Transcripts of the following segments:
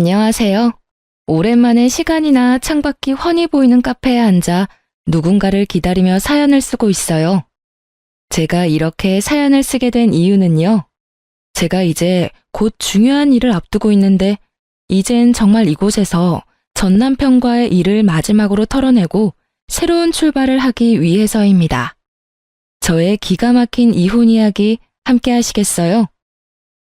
안녕하세요. 오랜만에 시간이나 창밖이 훤히 보이는 카페에 앉아 누군가를 기다리며 사연을 쓰고 있어요. 제가 이렇게 사연을 쓰게 된 이유는요. 제가 이제 곧 중요한 일을 앞두고 있는데 이젠 정말 이곳에서 전 남편과의 일을 마지막으로 털어내고 새로운 출발을 하기 위해서입니다. 저의 기가 막힌 이혼 이야기 함께 하시겠어요?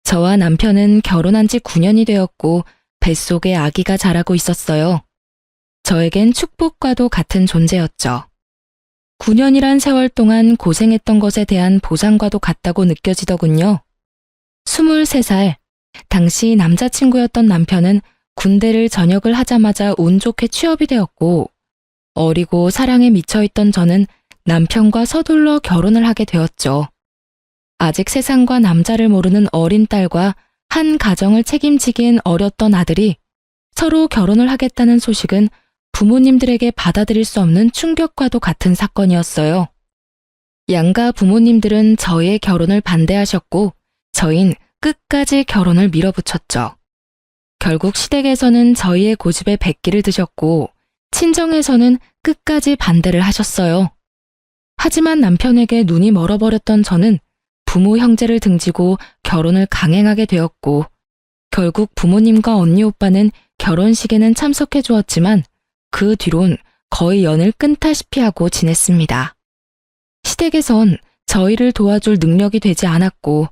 저와 남편은 결혼한 지 9년이 되었고 뱃속에 아기가 자라고 있었어요. 저에겐 축복과도 같은 존재였죠. 9년이란 세월 동안 고생했던 것에 대한 보상과도 같다고 느껴지더군요. 23살, 당시 남자친구였던 남편은 군대를 전역을 하자마자 운 좋게 취업이 되었고, 어리고 사랑에 미쳐있던 저는 남편과 서둘러 결혼을 하게 되었죠. 아직 세상과 남자를 모르는 어린 딸과 한 가정을 책임지기엔 어렸던 아들이 서로 결혼을 하겠다는 소식은 부모님들에게 받아들일 수 없는 충격과도 같은 사건이었어요. 양가 부모님들은 저희의 결혼을 반대하셨고 저흰 끝까지 결혼을 밀어붙였죠. 결국 시댁에서는 저희의 고집에 백기를 드셨고 친정에서는 끝까지 반대를 하셨어요. 하지만 남편에게 눈이 멀어버렸던 저는 부모 형제를 등지고 결혼을 강행하게 되었고 결국 부모님과 언니 오빠는 결혼식에는 참석해 주었지만 그 뒤론 거의 연을 끊다시피 하고 지냈습니다. 시댁에선 저희를 도와줄 능력이 되지 않았고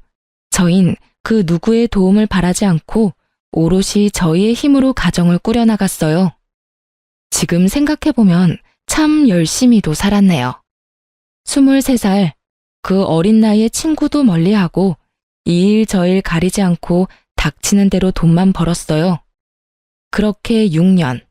저흰 그 누구의 도움을 바라지 않고 오롯이 저희의 힘으로 가정을 꾸려나갔어요. 지금 생각해보면 참 열심히도 살았네요. 23살, 그 어린 나이에 친구도 멀리하고 이 일 저 일 가리지 않고 닥치는 대로 돈만 벌었어요. 그렇게 6년.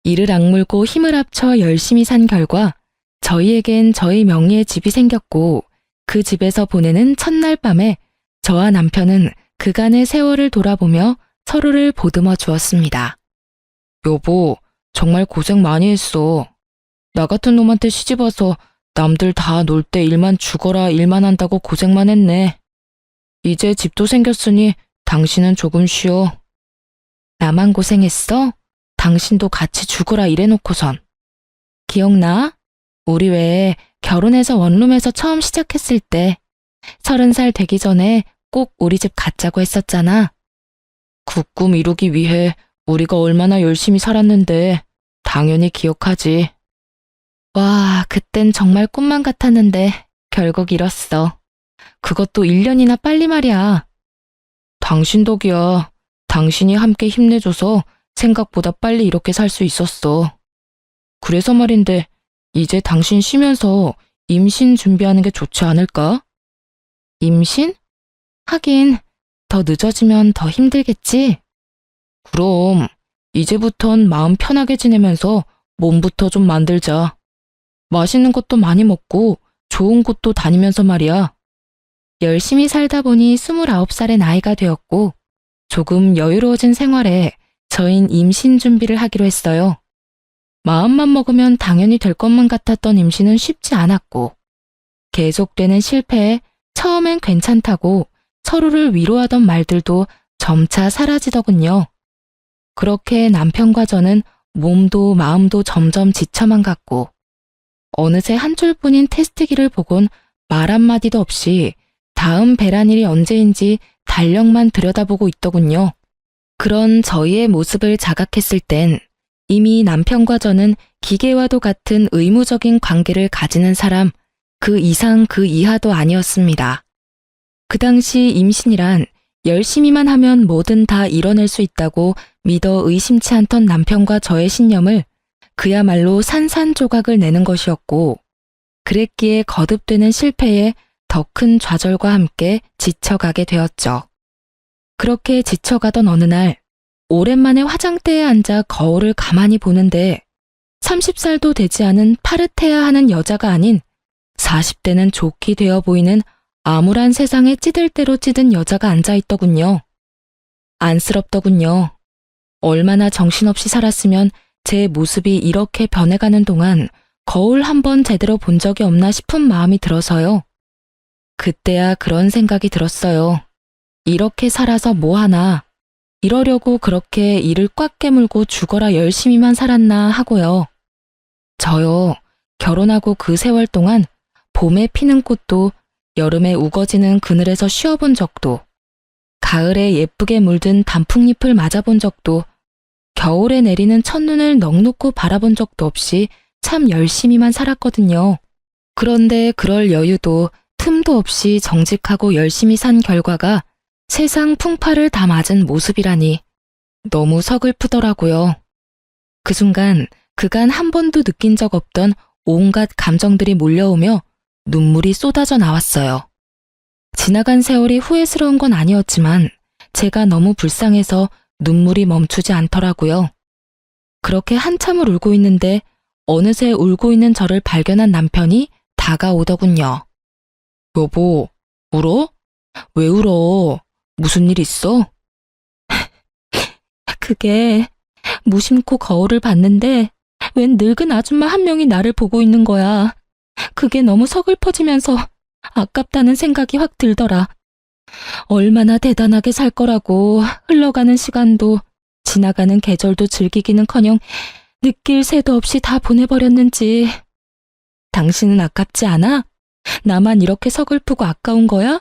이를 악물고 힘을 합쳐 열심히 산 결과 저희에겐 저희 명의의 집이 생겼고 그 집에서 보내는 첫날 밤에 저와 남편은 그간의 세월을 돌아보며 서로를 보듬어 주었습니다. 여보, 정말 고생 많이 했어. 나 같은 놈한테 시집와서 남들 다 놀 때 일만 죽어라 일만 한다고 고생만 했네. 이제 집도 생겼으니 당신은 조금 쉬어. 나만 고생했어? 당신도 같이 죽어라 이래놓고선. 기억나? 우리 왜 결혼해서 원룸에서 처음 시작했을 때 30살 되기 전에 꼭 우리 집 갖자고 했었잖아. 그 꿈 이루기 위해 우리가 얼마나 열심히 살았는데 당연히 기억하지. 와, 그땐 정말 꿈만 같았는데 결국 이뤘어. 그것도 1년이나 빨리 말이야. 당신 덕이야. 당신이 함께 힘내줘서 생각보다 빨리 이렇게 살 수 있었어. 그래서 말인데 이제 당신 쉬면서 임신 준비하는 게 좋지 않을까? 임신? 하긴 더 늦어지면 더 힘들겠지? 그럼 이제부턴 마음 편하게 지내면서 몸부터 좀 만들자. 맛있는 것도 많이 먹고 좋은 곳도 다니면서 말이야. 열심히 살다 보니 29살의 나이가 되었고 조금 여유로워진 생활에 저흰 임신 준비를 하기로 했어요. 마음만 먹으면 당연히 될 것만 같았던 임신은 쉽지 않았고 계속되는 실패에 처음엔 괜찮다고 서로를 위로하던 말들도 점차 사라지더군요. 그렇게 남편과 저는 몸도 마음도 점점 지쳐만 갔고 어느새 한 줄뿐인 테스트기를 보곤 말 한마디도 없이 다음 배란일이 언제인지 달력만 들여다보고 있더군요. 그런 저희의 모습을 자각했을 땐 이미 남편과 저는 기계와도 같은 의무적인 관계를 가지는 사람 그 이상 그 이하도 아니었습니다. 그 당시 임신이란 열심히만 하면 뭐든 다 이뤄낼 수 있다고 믿어 의심치 않던 남편과 저의 신념을 그야말로 산산조각을 내는 것이었고 그랬기에 거듭되는 실패에 더 큰 좌절과 함께 지쳐가게 되었죠. 그렇게 지쳐가던 어느 날 오랜만에 화장대에 앉아 거울을 가만히 보는데 30살도 되지 않은 파릇해야 하는 여자가 아닌 40대는 좋게 되어 보이는 암울한 세상에 찌들 대로 찌든 여자가 앉아있더군요. 안쓰럽더군요. 얼마나 정신없이 살았으면 제 모습이 이렇게 변해가는 동안 거울 한 번 제대로 본 적이 없나 싶은 마음이 들어서요. 그때야 그런 생각이 들었어요. 이렇게 살아서 뭐하나. 이러려고 그렇게 이를 꽉 깨물고 죽어라 열심히만 살았나 하고요. 저요, 결혼하고 그 세월 동안 봄에 피는 꽃도 여름에 우거지는 그늘에서 쉬어본 적도, 가을에 예쁘게 물든 단풍잎을 맞아본 적도, 겨울에 내리는 첫눈을 넋놓고 바라본 적도 없이 참 열심히만 살았거든요. 그런데 그럴 여유도 틈도 없이 정직하고 열심히 산 결과가 세상 풍파를 다 맞은 모습이라니 너무 서글프더라고요. 그 순간 그간 한 번도 느낀 적 없던 온갖 감정들이 몰려오며 눈물이 쏟아져 나왔어요. 지나간 세월이 후회스러운 건 아니었지만 제가 너무 불쌍해서 눈물이 멈추지 않더라고요. 그렇게 한참을 울고 있는데 어느새 울고 있는 저를 발견한 남편이 다가오더군요. 여보, 울어? 왜 울어? 무슨 일 있어? 그게 무심코 거울을 봤는데 웬 늙은 아줌마 한 명이 나를 보고 있는 거야. 그게 너무 서글퍼지면서 아깝다는 생각이 확 들더라. 얼마나 대단하게 살 거라고 흘러가는 시간도 지나가는 계절도 즐기기는커녕 느낄 새도 없이 다 보내버렸는지. 당신은 아깝지 않아? 나만 이렇게 서글프고 아까운 거야?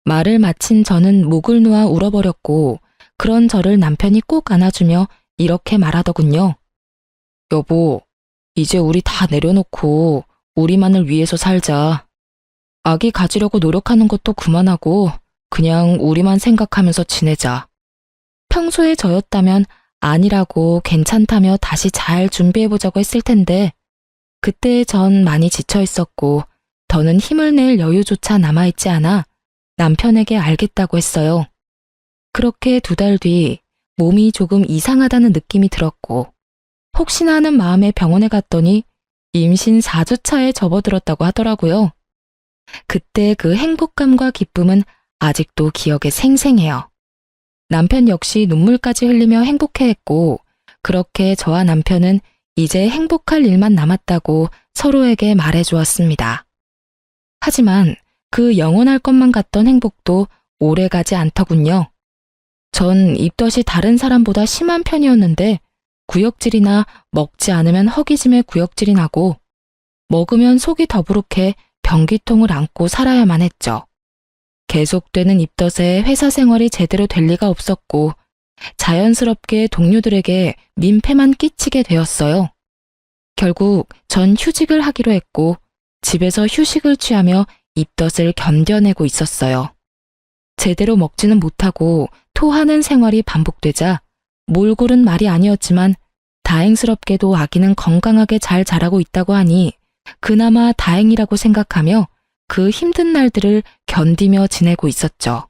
말을 마친 저는 목을 놓아 울어버렸고 그런 저를 남편이 꼭 안아주며 이렇게 말하더군요. 여보, 이제 우리 다 내려놓고 우리만을 위해서 살자. 아기 가지려고 노력하는 것도 그만하고 그냥 우리만 생각하면서 지내자. 평소에 저였다면 아니라고 괜찮다며 다시 잘 준비해보자고 했을 텐데 그때 전 많이 지쳐 있었고 더는 힘을 낼 여유조차 남아있지 않아 남편에게 알겠다고 했어요. 그렇게 2달 뒤 몸이 조금 이상하다는 느낌이 들었고 혹시나 하는 마음에 병원에 갔더니 임신 4주차에 접어들었다고 하더라고요. 그때 그 행복감과 기쁨은 아직도 기억에 생생해요. 남편 역시 눈물까지 흘리며 행복해했고 그렇게 저와 남편은 이제 행복할 일만 남았다고 서로에게 말해주었습니다. 하지만 그 영원할 것만 같던 행복도 오래가지 않더군요. 전 입덧이 다른 사람보다 심한 편이었는데 구역질이나 먹지 않으면 허기짐에 구역질이 나고 먹으면 속이 더부룩해 변기통을 안고 살아야만 했죠. 계속되는 입덧에 회사 생활이 제대로 될 리가 없었고 자연스럽게 동료들에게 민폐만 끼치게 되었어요. 결국 전 휴직을 하기로 했고 집에서 휴식을 취하며 입덧을 견뎌내고 있었어요. 제대로 먹지는 못하고 토하는 생활이 반복되자 몰골은 말이 아니었지만 다행스럽게도 아기는 건강하게 잘 자라고 있다고 하니 그나마 다행이라고 생각하며 그 힘든 날들을 견디며 지내고 있었죠.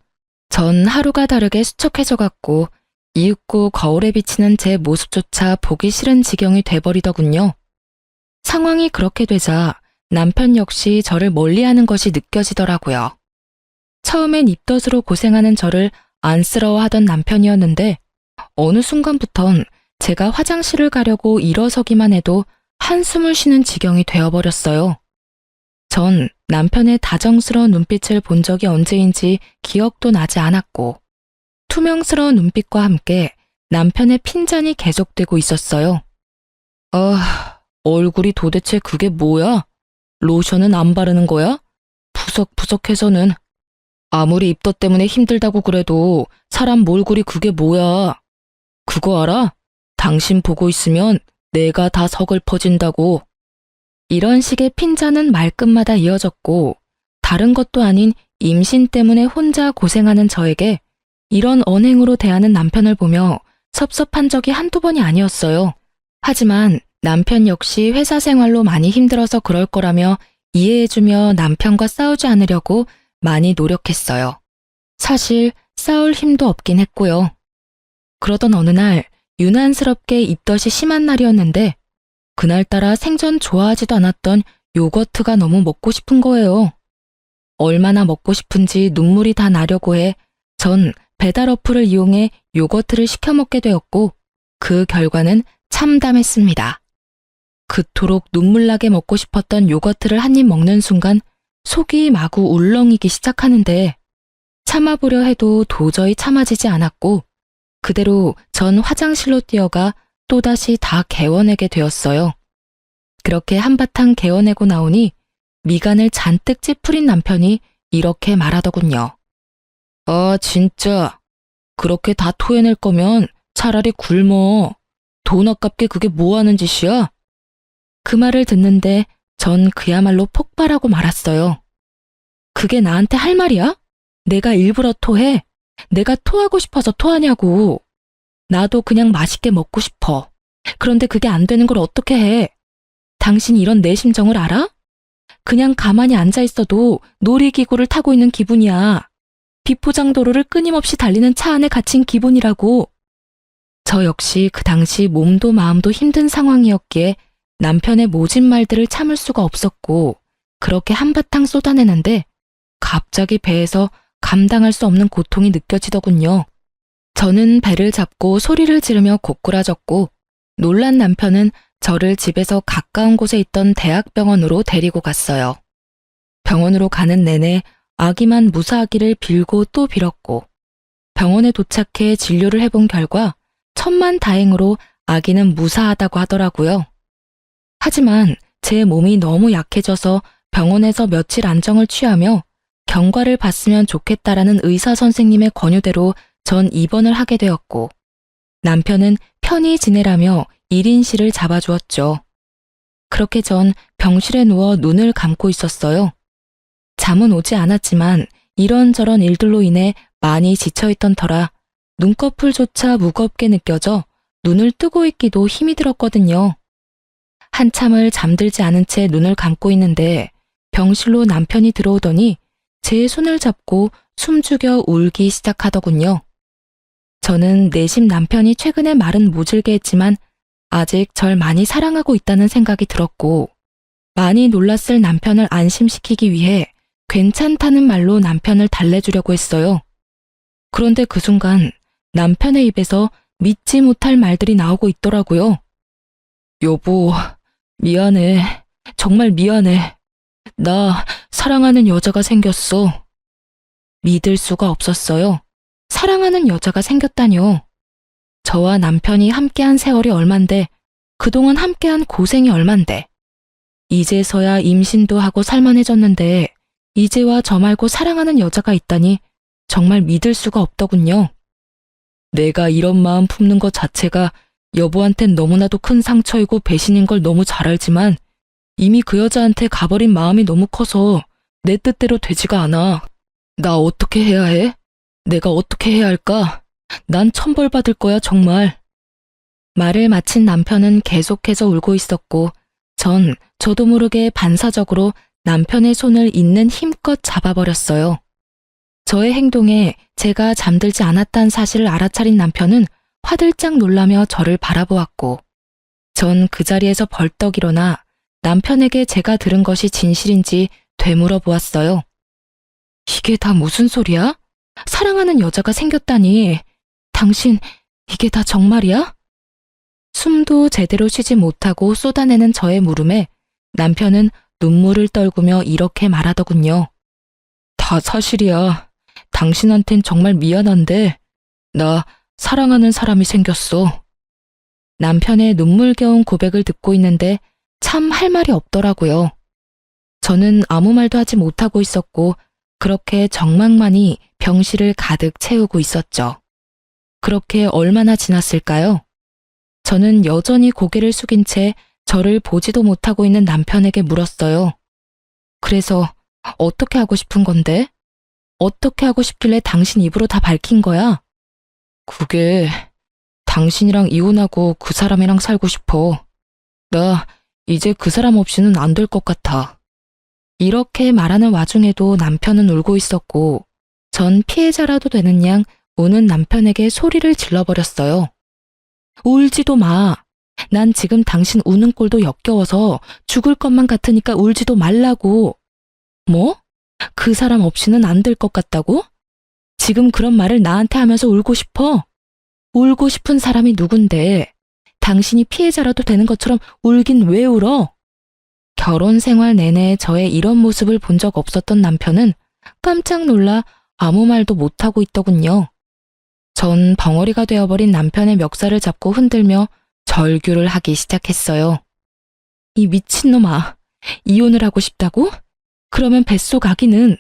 전 하루가 다르게 수척해져갔고 이윽고 거울에 비치는 제 모습조차 보기 싫은 지경이 돼버리더군요. 상황이 그렇게 되자 남편 역시 저를 멀리하는 것이 느껴지더라고요. 처음엔 입덧으로 고생하는 저를 안쓰러워하던 남편이었는데 어느 순간부턴 제가 화장실을 가려고 일어서기만 해도 한숨을 쉬는 지경이 되어버렸어요. 전 남편의 다정스러운 눈빛을 본 적이 언제인지 기억도 나지 않았고 투명스러운 눈빛과 함께 남편의 핀잔이 계속되고 있었어요. 얼굴이 도대체 그게 뭐야? 로션은 안 바르는 거야? 푸석푸석해서는. 아무리 입덧 때문에 힘들다고 그래도 사람 몰골이 그게 뭐야? 그거 알아? 당신 보고 있으면 내가 다 서글퍼진다고. 이런 식의 핀잔은 말끝마다 이어졌고 다른 것도 아닌 임신 때문에 혼자 고생하는 저에게 이런 언행으로 대하는 남편을 보며 섭섭한 적이 한두 번이 아니었어요. 하지만 남편 역시 회사 생활로 많이 힘들어서 그럴 거라며 이해해주며 남편과 싸우지 않으려고 많이 노력했어요. 사실 싸울 힘도 없긴 했고요. 그러던 어느 날 유난스럽게 입덧이 심한 날이었는데 그날따라 생전 좋아하지도 않았던 요거트가 너무 먹고 싶은 거예요. 얼마나 먹고 싶은지 눈물이 다 나려고 해 전 배달 어플을 이용해 요거트를 시켜 먹게 되었고 그 결과는 참담했습니다. 그토록 눈물나게 먹고 싶었던 요거트를 한 입 먹는 순간 속이 마구 울렁이기 시작하는데 참아보려 해도 도저히 참아지지 않았고 그대로 전 화장실로 뛰어가 또다시 다 개워내게 되었어요. 그렇게 한바탕 개워내고 나오니 미간을 잔뜩 찌푸린 남편이 이렇게 말하더군요. 아, 진짜. 그렇게 다 토해낼 거면 차라리 굶어. 돈 아깝게 그게 뭐 하는 짓이야? 그 말을 듣는데 전 그야말로 폭발하고 말았어요. 그게 나한테 할 말이야? 내가 일부러 토해? 내가 토하고 싶어서 토하냐고. 나도 그냥 맛있게 먹고 싶어. 그런데 그게 안 되는 걸 어떻게 해? 당신 이런 내 심정을 알아? 그냥 가만히 앉아 있어도 놀이기구를 타고 있는 기분이야. 비포장도로를 끊임없이 달리는 차 안에 갇힌 기분이라고. 저 역시 그 당시 몸도 마음도 힘든 상황이었기에 남편의 모진 말들을 참을 수가 없었고 그렇게 한바탕 쏟아내는데 갑자기 배에서 감당할 수 없는 고통이 느껴지더군요. 저는 배를 잡고 소리를 지르며 고꾸라졌고 놀란 남편은 저를 집에서 가까운 곳에 있던 대학병원으로 데리고 갔어요. 병원으로 가는 내내 아기만 무사하기를 빌고 또 빌었고 병원에 도착해 진료를 해본 결과 천만다행으로 아기는 무사하다고 하더라고요. 하지만 제 몸이 너무 약해져서 병원에서 며칠 안정을 취하며 경과를 봤으면 좋겠다라는 의사 선생님의 권유대로 전 입원을 하게 되었고 남편은 편히 지내라며 1인실을 잡아주었죠. 그렇게 전 병실에 누워 눈을 감고 있었어요. 잠은 오지 않았지만 이런저런 일들로 인해 많이 지쳐있던 터라 눈꺼풀조차 무겁게 느껴져 눈을 뜨고 있기도 힘이 들었거든요. 한참을 잠들지 않은 채 눈을 감고 있는데 병실로 남편이 들어오더니 제 손을 잡고 숨죽여 울기 시작하더군요. 저는 내심 남편이 최근에 말은 모질게 했지만 아직 절 많이 사랑하고 있다는 생각이 들었고 많이 놀랐을 남편을 안심시키기 위해 괜찮다는 말로 남편을 달래주려고 했어요. 그런데 그 순간 남편의 입에서 믿지 못할 말들이 나오고 있더라고요. 여보, 미안해. 정말 미안해. 나 사랑하는 여자가 생겼어. 믿을 수가 없었어요. 사랑하는 여자가 생겼다뇨. 저와 남편이 함께한 세월이 얼만데 그동안 함께한 고생이 얼만데 이제서야 임신도 하고 살만해졌는데 이제와 저 말고 사랑하는 여자가 있다니 정말 믿을 수가 없더군요. 내가 이런 마음 품는 것 자체가 여보한텐 너무나도 큰 상처이고 배신인 걸 너무 잘 알지만 이미 그 여자한테 가버린 마음이 너무 커서 내 뜻대로 되지가 않아. 나 어떻게 해야 해? 내가 어떻게 해야 할까? 난 천벌받을 거야, 정말. 말을 마친 남편은 계속해서 울고 있었고 전 저도 모르게 반사적으로 남편의 손을 있는 힘껏 잡아버렸어요. 저의 행동에 제가 잠들지 않았다는 사실을 알아차린 남편은 화들짝 놀라며 저를 바라보았고 전 그 자리에서 벌떡 일어나 남편에게 제가 들은 것이 진실인지 되물어 보았어요. 이게 다 무슨 소리야? 사랑하는 여자가 생겼다니. 당신, 이게 다 정말이야? 숨도 제대로 쉬지 못하고 쏟아내는 저의 물음에 남편은 눈물을 떨구며 이렇게 말하더군요. 다 사실이야. 당신한텐 정말 미안한데 나 사랑하는 사람이 생겼어. 남편의 눈물겨운 고백을 듣고 있는데 참 할 말이 없더라고요. 저는 아무 말도 하지 못하고 있었고 그렇게 정막만이 병실을 가득 채우고 있었죠. 그렇게 얼마나 지났을까요? 저는 여전히 고개를 숙인 채 저를 보지도 못하고 있는 남편에게 물었어요. 그래서 어떻게 하고 싶은 건데? 어떻게 하고 싶길래 당신 입으로 다 밝힌 거야? 그게 당신이랑 이혼하고 그 사람이랑 살고 싶어. 나 이제 그 사람 없이는 안 될 것 같아. 이렇게 말하는 와중에도 남편은 울고 있었고 전 피해자라도 되는 양 우는 남편에게 소리를 질러버렸어요. 울지도 마. 난 지금 당신 우는 꼴도 역겨워서 죽을 것만 같으니까 울지도 말라고. 뭐? 그 사람 없이는 안 될 것 같다고? 지금 그런 말을 나한테 하면서 울고 싶어? 울고 싶은 사람이 누군데? 당신이 피해자라도 되는 것처럼 울긴 왜 울어? 결혼 생활 내내 저의 이런 모습을 본 적 없었던 남편은 깜짝 놀라 아무 말도 못하고 있더군요. 전 벙어리가 되어버린 남편의 멱살을 잡고 흔들며 절규를 하기 시작했어요. 이 미친놈아, 이혼을 하고 싶다고? 그러면 뱃속 아기는?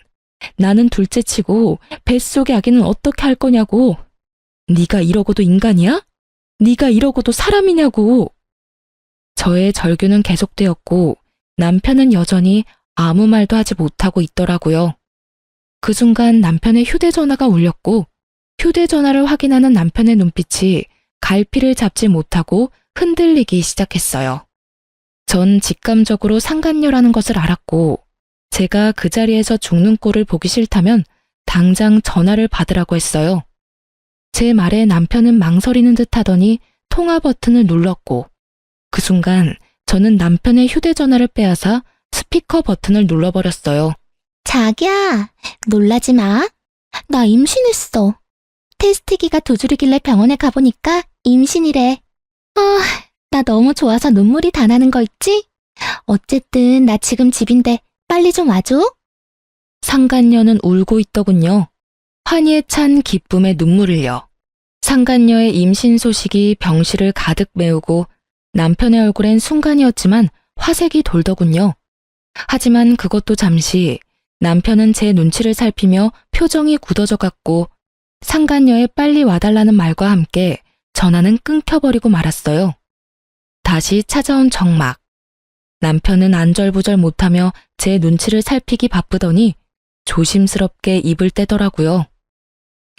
나는 둘째치고 뱃속의 아기는 어떻게 할 거냐고. 네가 이러고도 인간이야? 네가 이러고도 사람이냐고. 저의 절규는 계속되었고 남편은 여전히 아무 말도 하지 못하고 있더라고요. 그 순간 남편의 휴대전화가 울렸고 휴대전화를 확인하는 남편의 눈빛이 갈피를 잡지 못하고 흔들리기 시작했어요. 전 직감적으로 상간녀라는 것을 알았고 제가 그 자리에서 죽는 꼴을 보기 싫다면 당장 전화를 받으라고 했어요. 제 말에 남편은 망설이는 듯 하더니 통화 버튼을 눌렀고 그 순간 저는 남편의 휴대전화를 빼앗아 스피커 버튼을 눌러버렸어요. 자기야, 놀라지 마. 나 임신했어. 테스트기가 두 줄이길래 병원에 가보니까 임신이래. 나 너무 좋아서 눈물이 다 나는 거 있지? 어쨌든 나 지금 집인데 빨리 좀 와줘. 상간녀는 울고 있더군요. 환희에 찬 기쁨의 눈물을요. 상간녀의 임신 소식이 병실을 가득 메우고 남편의 얼굴엔 순간이었지만 화색이 돌더군요. 하지만 그것도 잠시 남편은 제 눈치를 살피며 표정이 굳어져 갔고 상간녀의 빨리 와달라는 말과 함께 전화는 끊겨버리고 말았어요. 다시 찾아온 정막. 남편은 안절부절 못하며 제 눈치를 살피기 바쁘더니 조심스럽게 입을 떼더라고요.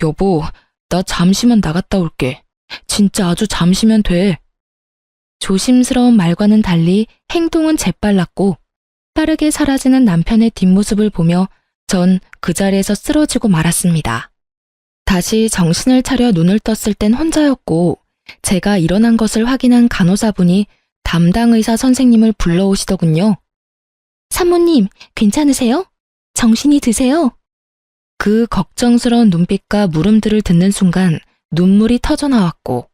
여보, 나 잠시만 나갔다 올게. 진짜 아주 잠시면 돼. 조심스러운 말과는 달리 행동은 재빨랐고 빠르게 사라지는 남편의 뒷모습을 보며 전 그 자리에서 쓰러지고 말았습니다. 다시 정신을 차려 눈을 떴을 땐 혼자였고 제가 일어난 것을 확인한 간호사분이 담당 의사 선생님을 불러오시더군요. 산모님, 괜찮으세요? 정신이 드세요? 그 걱정스러운 눈빛과 물음들을 듣는 순간 눈물이 터져 나왔고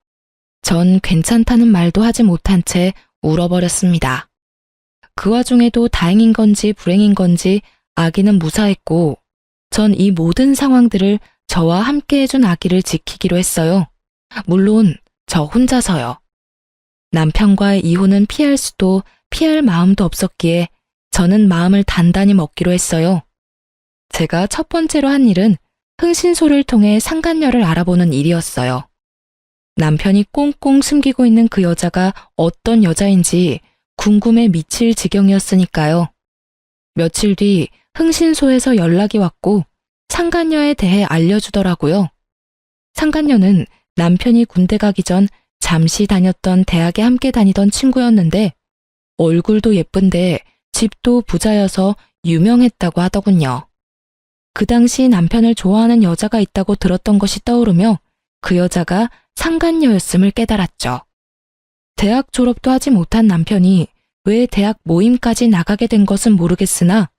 전 괜찮다는 말도 하지 못한 채 울어버렸습니다. 그 와중에도 다행인 건지 불행인 건지 아기는 무사했고 전 이 모든 상황들을 저와 함께 해준 아기를 지키기로 했어요. 물론 저 혼자서요. 남편과의 이혼은 피할 수도 피할 마음도 없었기에 저는 마음을 단단히 먹기로 했어요. 제가 첫 번째로 한 일은 흥신소를 통해 상간녀를 알아보는 일이었어요. 남편이 꽁꽁 숨기고 있는 그 여자가 어떤 여자인지 궁금해 미칠 지경이었으니까요. 며칠 뒤 흥신소에서 연락이 왔고 상간녀에 대해 알려주더라고요. 상간녀는 남편이 군대 가기 전 잠시 다녔던 대학에 함께 다니던 친구였는데 얼굴도 예쁜데 집도 부자여서 유명했다고 하더군요. 그 당시 남편을 좋아하는 여자가 있다고 들었던 것이 떠오르며 그 여자가 상간녀였음을 깨달았죠. 대학 졸업도 하지 못한 남편이 왜 대학 모임까지 나가게 된 것은 모르겠으나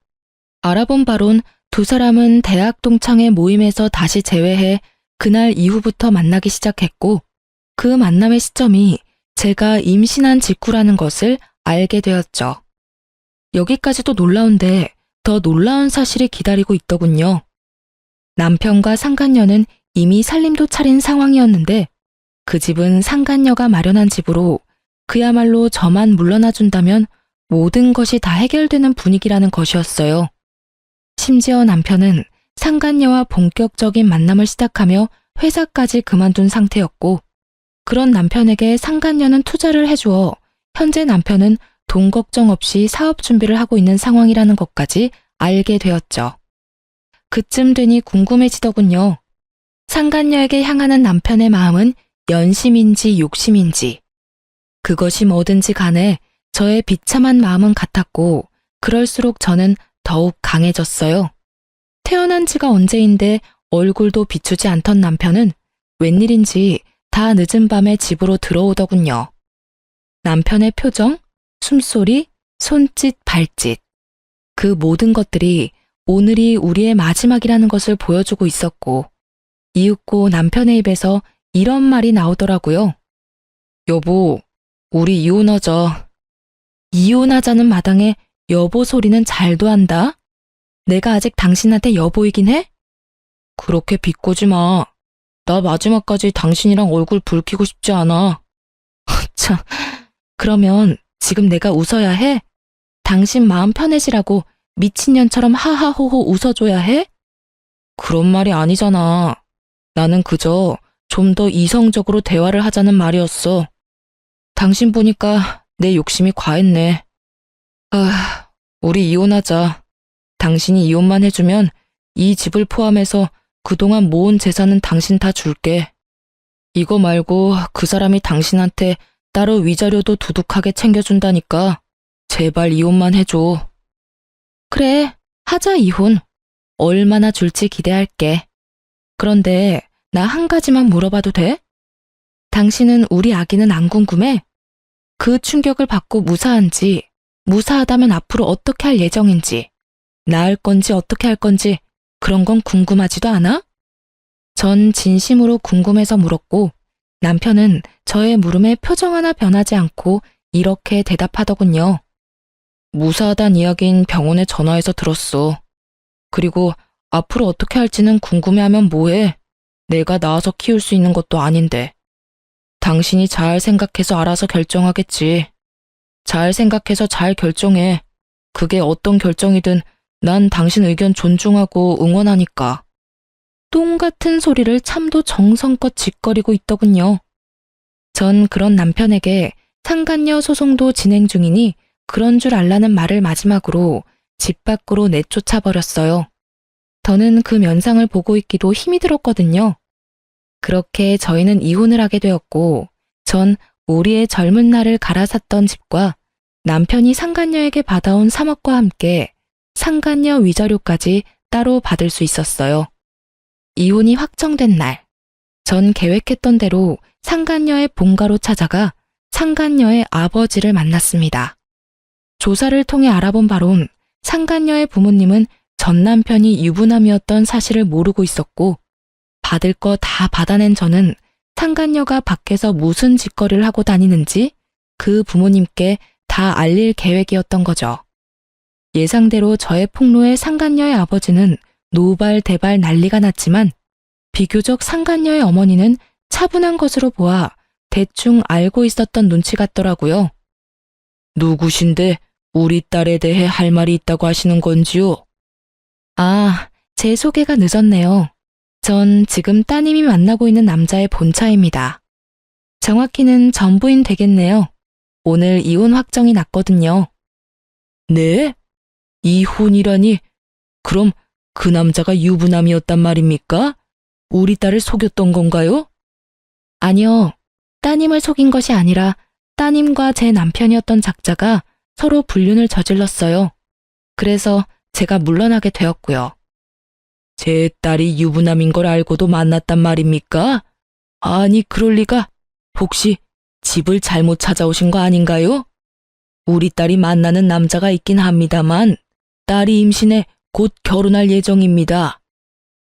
알아본 바론 두 사람은 대학 동창회 모임에서 다시 재회해 그날 이후부터 만나기 시작했고 그 만남의 시점이 제가 임신한 직후라는 것을 알게 되었죠. 여기까지도 놀라운데 더 놀라운 사실이 기다리고 있더군요. 남편과 상간녀는 이미 살림도 차린 상황이었는데 그 집은 상간녀가 마련한 집으로 그야말로 저만 물러나준다면 모든 것이 다 해결되는 분위기라는 것이었어요. 심지어 남편은 상간녀와 본격적인 만남을 시작하며 회사까지 그만둔 상태였고 그런 남편에게 상간녀는 투자를 해주어 현재 남편은 돈 걱정 없이 사업 준비를 하고 있는 상황이라는 것까지 알게 되었죠. 그쯤 되니 궁금해지더군요. 상간녀에게 향하는 남편의 마음은 연심인지 욕심인지. 그것이 뭐든지 간에 저의 비참한 마음은 같았고 그럴수록 저는 더욱 강해졌어요. 태어난 지가 언제인데 얼굴도 비추지 않던 남편은 웬일인지 다 늦은 밤에 집으로 들어오더군요. 남편의 표정, 숨소리, 손짓, 발짓. 그 모든 것들이 오늘이 우리의 마지막이라는 것을 보여주고 있었고 이윽고 남편의 입에서 이런 말이 나오더라고요. 여보, 우리 이혼하자. 이혼하자는 마당에 여보 소리는 잘도 한다. 내가 아직 당신한테 여보이긴 해? 그렇게 비꼬지 마. 나 마지막까지 당신이랑 얼굴 붉히고 싶지 않아. 참, 그러면 지금 내가 웃어야 해? 당신 마음 편해지라고 미친년처럼 하하호호 웃어줘야 해? 그런 말이 아니잖아. 나는 그저 좀 더 이성적으로 대화를 하자는 말이었어. 당신 보니까 내 욕심이 과했네. 아, 우리 이혼하자. 당신이 이혼만 해주면 이 집을 포함해서 그동안 모은 재산은 당신 다 줄게. 이거 말고 그 사람이 당신한테 따로 위자료도 두둑하게 챙겨준다니까 제발 이혼만 해줘. 그래, 하자 이혼. 얼마나 줄지 기대할게. 그런데 나 한 가지만 물어봐도 돼? 당신은 우리 아기는 안 궁금해? 그 충격을 받고 무사한지, 무사하다면 앞으로 어떻게 할 예정인지, 낳을 건지 어떻게 할 건지 그런 건 궁금하지도 않아? 전 진심으로 궁금해서 물었고 남편은 저의 물음에 표정 하나 변하지 않고 이렇게 대답하더군요. 무사하단 이야긴 병원에 전화해서 들었어. 그리고 앞으로 어떻게 할지는 궁금해하면 뭐해? 내가 낳아서 키울 수 있는 것도 아닌데. 당신이 잘 생각해서 알아서 결정하겠지. 잘 생각해서 잘 결정해. 그게 어떤 결정이든 난 당신 의견 존중하고 응원하니까. 똥 같은 소리를 참도 정성껏 짓거리고 있더군요. 전 그런 남편에게 상간녀 소송도 진행 중이니 그런 줄 알라는 말을 마지막으로 집 밖으로 내쫓아 버렸어요. 더는 그 면상을 보고 있기도 힘이 들었거든요. 그렇게 저희는 이혼을 하게 되었고 전 우리의 젊은 날을 갈아샀던 집과 남편이 상간녀에게 받아온 3억과 함께 상간녀 위자료까지 따로 받을 수 있었어요. 이혼이 확정된 날, 전 계획했던 대로 상간녀의 본가로 찾아가 상간녀의 아버지를 만났습니다. 조사를 통해 알아본 바론 상간녀의 부모님은 전 남편이 유부남이었던 사실을 모르고 있었고 받을 거 다 받아낸 저는 상간녀가 밖에서 무슨 짓거리를 하고 다니는지 그 부모님께 다 알릴 계획이었던 거죠. 예상대로 저의 폭로에 상간녀의 아버지는 노발대발 난리가 났지만 비교적 상간녀의 어머니는 차분한 것으로 보아 대충 알고 있었던 눈치 같더라고요. 누구신데 우리 딸에 대해 할 말이 있다고 하시는 건지요? 아, 제 소개가 늦었네요. 전 지금 따님이 만나고 있는 남자의 본차입니다. 정확히는 전부인 되겠네요. 오늘 이혼 확정이 났거든요. 네? 이혼이라니? 그럼 그 남자가 유부남이었단 말입니까? 우리 딸을 속였던 건가요? 아니요. 따님을 속인 것이 아니라 따님과 제 남편이었던 작자가 서로 불륜을 저질렀어요. 그래서 제가 물러나게 되었고요. 제 딸이 유부남인 걸 알고도 만났단 말입니까? 아니, 그럴 리가. 혹시 집을 잘못 찾아오신 거 아닌가요? 우리 딸이 만나는 남자가 있긴 합니다만 딸이 임신해 곧 결혼할 예정입니다.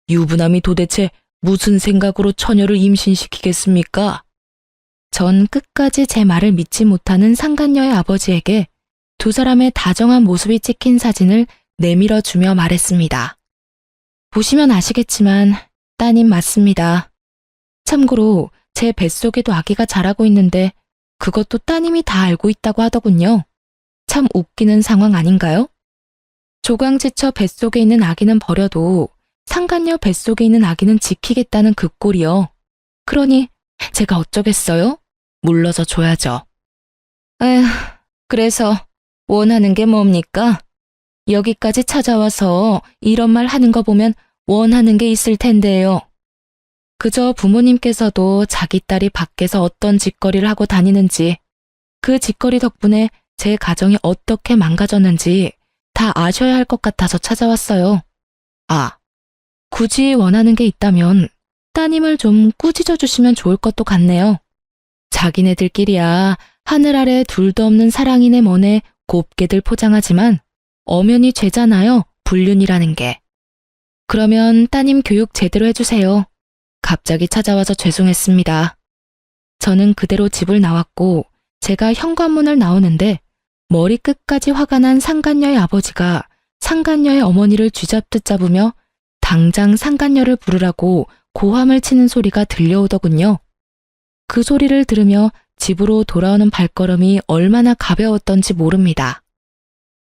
유부남이 도대체 무슨 생각으로 처녀를 임신시키겠습니까? 전 끝까지 제 말을 믿지 못하는 상간녀의 아버지에게 두 사람의 다정한 모습이 찍힌 사진을 내밀어 주며 말했습니다. 보시면 아시겠지만 따님 맞습니다. 참고로 제 뱃속에도 아기가 자라고 있는데 그것도 따님이 다 알고 있다고 하더군요. 참 웃기는 상황 아닌가요? 조강지처 뱃속에 있는 아기는 버려도 상간녀 뱃속에 있는 아기는 지키겠다는 그 꼴이요. 그러니 제가 어쩌겠어요? 물러서 줘야죠. 에휴, 그래서 원하는 게 뭡니까? 여기까지 찾아와서 이런 말 하는 거 보면 원하는 게 있을 텐데요. 그저 부모님께서도 자기 딸이 밖에서 어떤 짓거리를 하고 다니는지, 그 짓거리 덕분에 제 가정이 어떻게 망가졌는지 다 아셔야 할 것 같아서 찾아왔어요. 아, 굳이 원하는 게 있다면 따님을 좀 꾸짖어 주시면 좋을 것도 같네요. 자기네들끼리야 하늘 아래 둘도 없는 사랑이네 뭐네 곱게들 포장하지만 엄연히 죄잖아요, 불륜이라는 게. 그러면 따님 교육 제대로 해주세요. 갑자기 찾아와서 죄송했습니다. 저는 그대로 집을 나왔고 제가 현관문을 나오는데 머리끝까지 화가 난 상간녀의 아버지가 상간녀의 어머니를 쥐잡듯 잡으며 당장 상간녀를 부르라고 고함을 치는 소리가 들려오더군요. 그 소리를 들으며 집으로 돌아오는 발걸음이 얼마나 가벼웠던지 모릅니다.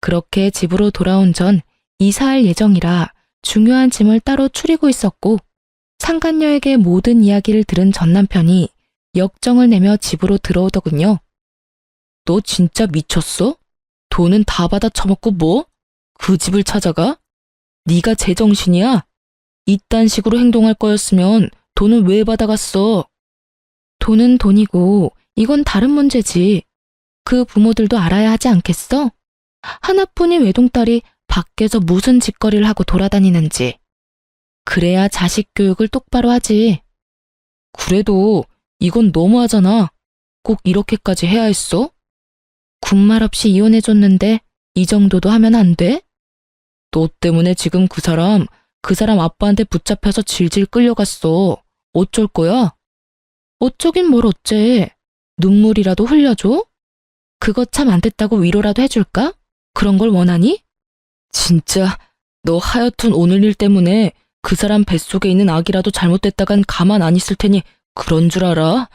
그렇게 집으로 돌아온 전 이사할 예정이라 중요한 짐을 따로 추리고 있었고 상간녀에게 모든 이야기를 들은 전 남편이 역정을 내며 집으로 들어오더군요. 너 진짜 미쳤어? 돈은 다 받아 처먹고 뭐? 그 집을 찾아가? 네가 제정신이야? 이딴 식으로 행동할 거였으면 돈은 왜 받아갔어? 돈은 돈이고 이건 다른 문제지. 그 부모들도 알아야 하지 않겠어? 하나뿐인 외동딸이 밖에서 무슨 짓거리를 하고 돌아다니는지. 그래야 자식 교육을 똑바로 하지. 그래도 이건 너무하잖아. 꼭 이렇게까지 해야 했어? 군말 없이 이혼해줬는데 이 정도도 하면 안 돼? 너 때문에 지금 그 사람 아빠한테 붙잡혀서 질질 끌려갔어. 어쩔 거야? 어쩌긴 뭘 어째. 눈물이라도 흘려줘? 그거 참 안 됐다고 위로라도 해줄까? 그런 걸 원하니? 진짜 너 하여튼 오늘 일 때문에 그 사람 뱃속에 있는 아기라도 잘못됐다간 가만 안 있을 테니 그런 줄 알아?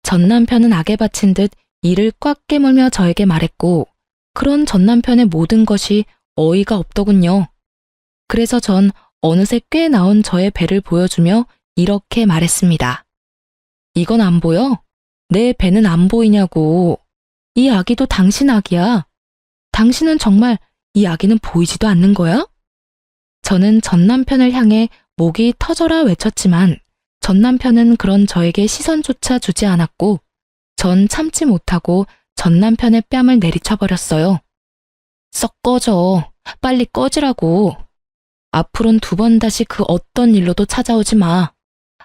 전 남편은 악에 바친 듯 이를 꽉 깨물며 저에게 말했고 그런 전 남편의 모든 것이 어이가 없더군요. 그래서 전 어느새 꽤 나온 저의 배를 보여주며 이렇게 말했습니다. 이건 안 보여? 내 배는 안 보이냐고. 이 아기도 당신 아기야. 당신은 정말 이 아기는 보이지도 않는 거야? 저는 전 남편을 향해 목이 터져라 외쳤지만 전 남편은 그런 저에게 시선조차 주지 않았고 전 참지 못하고 전 남편의 뺨을 내리쳐버렸어요. 썩 꺼져. 빨리 꺼지라고. 앞으론 2번 다시 그 어떤 일로도 찾아오지 마.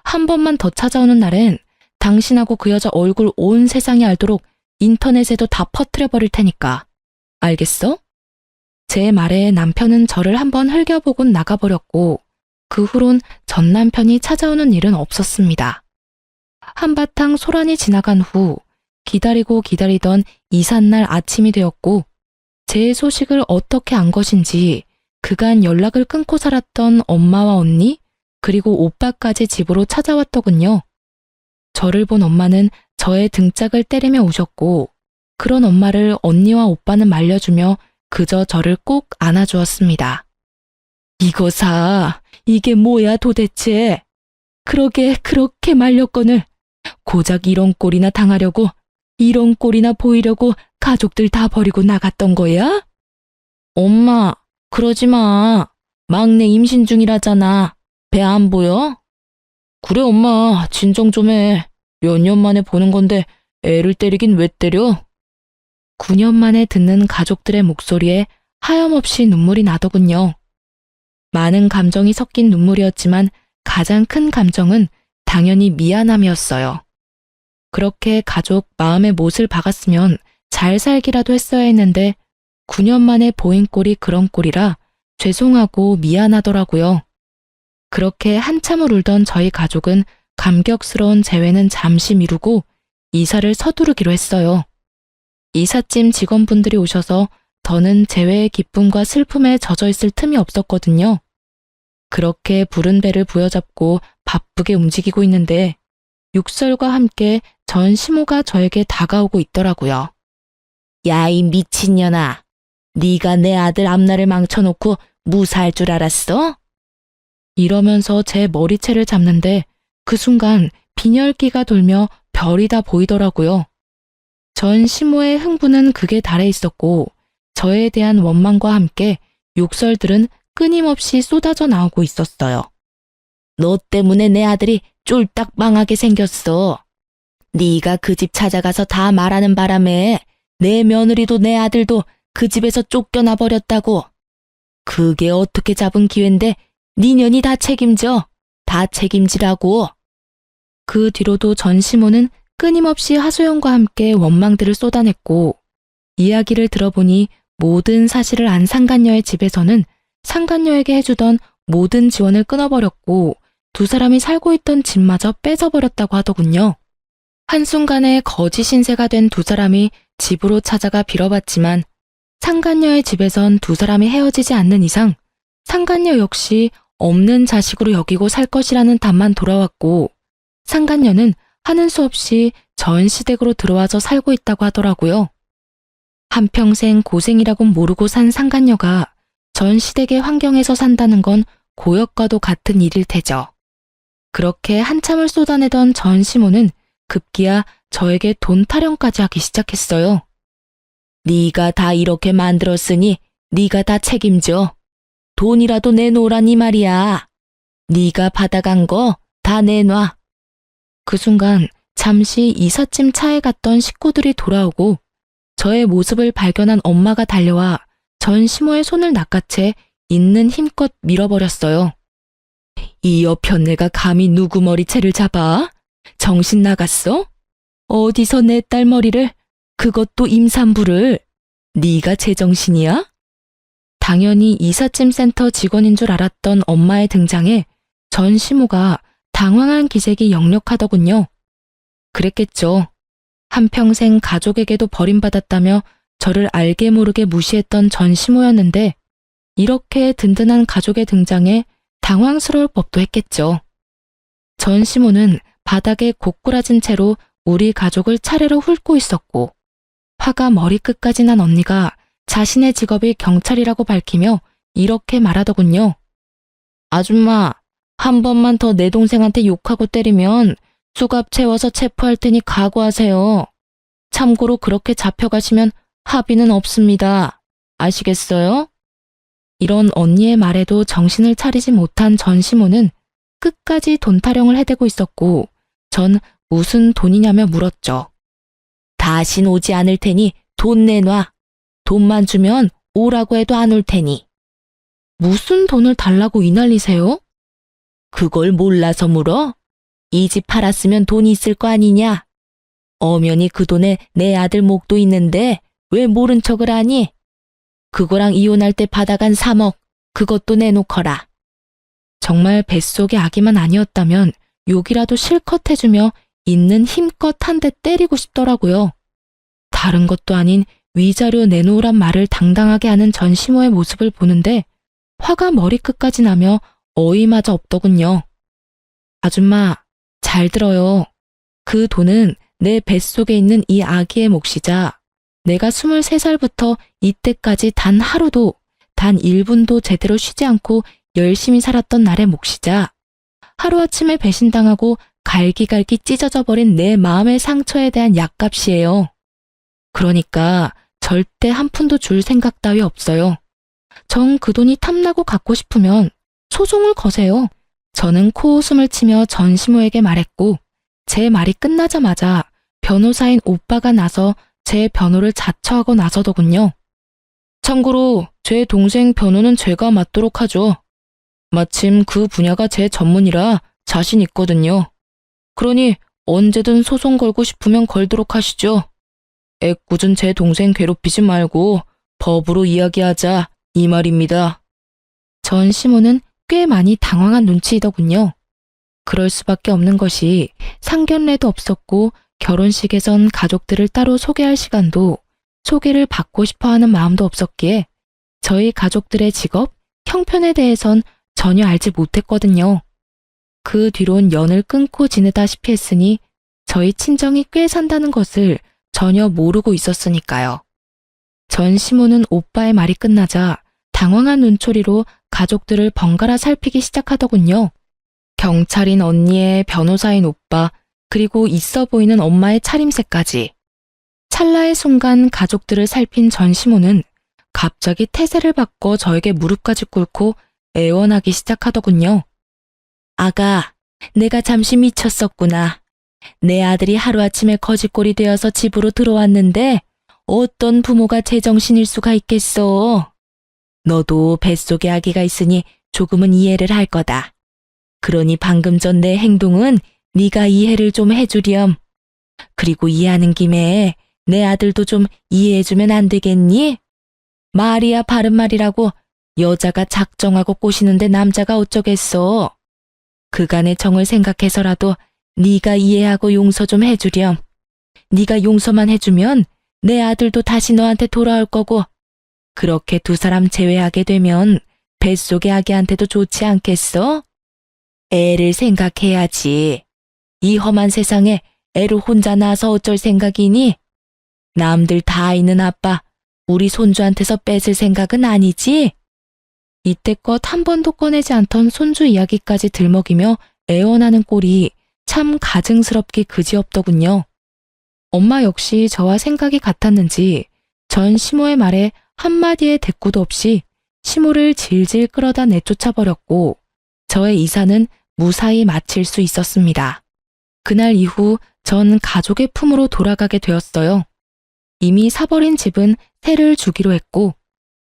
한 번만 더 찾아오는 날엔 당신하고 그 여자 얼굴 온 세상이 알도록 인터넷에도 다 퍼뜨려버릴 테니까. 알겠어? 제 말에 남편은 저를 한번 흘겨보곤 나가버렸고 그 후론 전 남편이 찾아오는 일은 없었습니다. 한바탕 소란이 지나간 후 기다리고 기다리던 이삿날 아침이 되었고 제 소식을 어떻게 안 것인지 그간 연락을 끊고 살았던 엄마와 언니 그리고 오빠까지 집으로 찾아왔더군요. 저를 본 엄마는 저의 등짝을 때리며 우셨고 그런 엄마를 언니와 오빠는 말려주며 그저 저를 꼭 안아주었습니다. 이거사, 이게 뭐야 도대체. 그러게 그렇게 말렸거늘 고작 이런 꼴이나 당하려고 이런 꼴이나 보이려고 가족들 다 버리고 나갔던 거야? 엄마, 그러지 마. 막내 임신 중이라잖아. 배 안 보여? 그래 엄마, 진정 좀 해. 몇 년 만에 보는 건데 애를 때리긴 왜 때려? 9년 만에 듣는 가족들의 목소리에 하염없이 눈물이 나더군요. 많은 감정이 섞인 눈물이었지만 가장 큰 감정은 당연히 미안함이었어요. 그렇게 가족 마음에 못을 박았으면 잘 살기라도 했어야 했는데 9년 만에 보인 꼴이 그런 꼴이라 죄송하고 미안하더라고요. 그렇게 한참을 울던 저희 가족은 감격스러운 재회는 잠시 미루고 이사를 서두르기로 했어요. 이삿짐 직원분들이 오셔서 더는 재회의 기쁨과 슬픔에 젖어 있을 틈이 없었거든요. 그렇게 부른 배를 부여잡고 바쁘게 움직이고 있는데 육설과 함께 전 시모가 저에게 다가오고 있더라고요. 야, 이 미친년아. 네가 내 아들 앞날을 망쳐놓고 무사할 줄 알았어? 이러면서 제 머리채를 잡는데 그 순간 빈혈기가 돌며 별이 다 보이더라고요. 전 시모의 흥분은 극에 달해 있었고 저에 대한 원망과 함께 욕설들은 끊임없이 쏟아져 나오고 있었어요. 너 때문에 내 아들이 쫄딱 망하게 생겼어. 네가 그 집 찾아가서 다 말하는 바람에 내 며느리도 내 아들도 그 집에서 쫓겨나 버렸다고. 그게 어떻게 잡은 기회인데 네 년이 다 책임져. 다 책임지라고. 그 뒤로도 전 시모는 끊임없이 하소연과 함께 원망들을 쏟아냈고 이야기를 들어보니 모든 사실을 안 상간녀의 집에서는 상간녀에게 해주던 모든 지원을 끊어버렸고 두 사람이 살고 있던 집마저 뺏어버렸다고 하더군요. 한순간에 거짓 신세가 된 두 사람이 집으로 찾아가 빌어봤지만 상간녀의 집에선 두 사람이 헤어지지 않는 이상 상간녀 역시 없는 자식으로 여기고 살 것이라는 답만 돌아왔고 상간녀는 하는 수 없이 전시댁으로 들어와서 살고 있다고 하더라고요. 한평생 고생이라곤 모르고 산 상간녀가 전시댁의 환경에서 산다는 건 고역과도 같은 일일 테죠. 그렇게 한참을 쏟아내던 전시모는 급기야 저에게 돈 타령까지 하기 시작했어요. 네가 다 이렇게 만들었으니 네가 다 책임져. 돈이라도 내놓으라니 말이야. 네가 받아간 거 다 내놔. 그 순간 잠시 이삿짐 차에 갔던 식구들이 돌아오고 저의 모습을 발견한 엄마가 달려와 전시모의 손을 낚아채 있는 힘껏 밀어버렸어요. 이 여편네가 감히 누구 머리채를 잡아? 정신 나갔어? 어디서 내 딸 머리를, 그것도 임산부를, 네가 제정신이야? 당연히 이삿짐 센터 직원인 줄 알았던 엄마의 등장에 전시모가 당황한 기색이 역력하더군요. 그랬겠죠. 한평생 가족에게도 버림받았다며 저를 알게 모르게 무시했던 전시모였는데 이렇게 든든한 가족의 등장에 당황스러울 법도 했겠죠. 전시모는 바닥에 고꾸라진 채로 우리 가족을 차례로 훑고 있었고 화가 머리끝까지 난 언니가 자신의 직업이 경찰이라고 밝히며 이렇게 말하더군요. 아줌마, 한 번만 더 내 동생한테 욕하고 때리면 수갑 채워서 체포할 테니 각오하세요. 참고로 그렇게 잡혀가시면 합의는 없습니다. 아시겠어요? 이런 언니의 말에도 정신을 차리지 못한 전시모는 끝까지 돈 타령을 해대고 있었고 전 무슨 돈이냐며 물었죠. 다신 오지 않을 테니 돈 내놔. 돈만 주면 오라고 해도 안 올 테니. 무슨 돈을 달라고 이 난리세요? 그걸 몰라서 물어? 이 집 팔았으면 돈이 있을 거 아니냐? 엄연히 그 돈에 내 아들 목도 있는데 왜 모른 척을 하니? 그거랑 이혼할 때 받아간 3억, 그것도 내놓거라. 정말 뱃속의 아기만 아니었다면 욕이라도 실컷 해주며 있는 힘껏 한 대 때리고 싶더라고요. 다른 것도 아닌 위자료 내놓으란 말을 당당하게 하는 전시모의 모습을 보는데 화가 머리끝까지 나며 어이마저 없더군요. 아줌마, 잘 들어요. 그 돈은 내 뱃속에 있는 이 아기의 몫이자 내가 23살부터 이때까지 단 하루도, 단 1분도 제대로 쉬지 않고 열심히 살았던 날의 몫이자 하루아침에 배신당하고 갈기갈기 찢어져 버린 내 마음의 상처에 대한 약값이에요. 그러니까 절대 한 푼도 줄 생각 따위 없어요. 정 그 돈이 탐나고 갖고 싶으면 소송을 거세요. 저는 코웃음을 치며 전시모에게 말했고 제 말이 끝나자마자 변호사인 오빠가 나서 제 변호를 자처하고 나서더군요. 참고로 제 동생 변호는 제가 맡도록 하죠. 마침 그 분야가 제 전문이라 자신 있거든요. 그러니 언제든 소송 걸고 싶으면 걸도록 하시죠. 애꿎은 제 동생 괴롭히지 말고 법으로 이야기하자 이 말입니다. 전시모는 꽤 많이 당황한 눈치이더군요. 그럴 수밖에 없는 것이 상견례도 없었고 결혼식에선 가족들을 따로 소개할 시간도 소개를 받고 싶어하는 마음도 없었기에 저희 가족들의 직업, 형편에 대해선 전혀 알지 못했거든요. 그 뒤론 연을 끊고 지내다시피 했으니 저희 친정이 꽤 산다는 것을 전혀 모르고 있었으니까요. 전시모는 오빠의 말이 끝나자 당황한 눈초리로 가족들을 번갈아 살피기 시작하더군요. 경찰인 언니의 변호사인 오빠, 그리고 있어 보이는 엄마의 차림새까지. 찰나의 순간 가족들을 살핀 전시모는 갑자기 태세를 바꿔 저에게 무릎까지 꿇고 애원하기 시작하더군요. 아가, 내가 잠시 미쳤었구나. 내 아들이 하루아침에 거지꼴이 되어서 집으로 들어왔는데 어떤 부모가 제정신일 수가 있겠어. 너도 뱃속에 아기가 있으니 조금은 이해를 할 거다. 그러니 방금 전 내 행동은 네가 이해를 좀 해주렴. 그리고 이해하는 김에 내 아들도 좀 이해해주면 안 되겠니? 말이야 바른 말이라고. 여자가 작정하고 꼬시는데 남자가 어쩌겠어. 그간의 정을 생각해서라도 네가 이해하고 용서 좀 해주렴. 네가 용서만 해주면 내 아들도 다시 너한테 돌아올 거고, 그렇게 두 사람 제외하게 되면 뱃속의 아기한테도 좋지 않겠어? 애를 생각해야지. 이 험한 세상에 애를 혼자 낳아서 어쩔 생각이니? 남들 다 있는 아빠, 우리 손주한테서 뺏을 생각은 아니지? 이때껏 한 번도 꺼내지 않던 손주 이야기까지 들먹이며 애원하는 꼴이 참 가증스럽기 그지없더군요. 엄마 역시 저와 생각이 같았는지 전 시모의 말에 한마디의 대꾸도 없이 시모를 질질 끌어다 내쫓아버렸고 저의 이사는 무사히 마칠 수 있었습니다. 그날 이후 전 가족의 품으로 돌아가게 되었어요. 이미 사버린 집은 세를 주기로 했고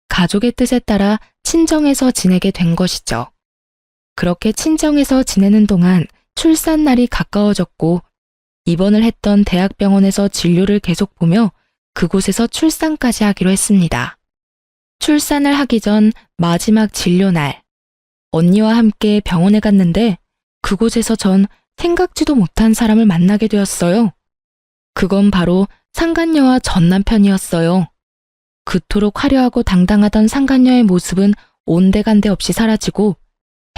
가족의 뜻에 따라 친정에서 지내게 된 것이죠. 그렇게 친정에서 지내는 동안 출산 날이 가까워졌고 입원을 했던 대학병원에서 진료를 계속 보며 그곳에서 출산까지 하기로 했습니다. 출산을 하기 전 마지막 진료 날, 언니와 함께 병원에 갔는데 그곳에서 전 생각지도 못한 사람을 만나게 되었어요. 그건 바로 상간녀와 전 남편이었어요. 그토록 화려하고 당당하던 상간녀의 모습은 온데간데 없이 사라지고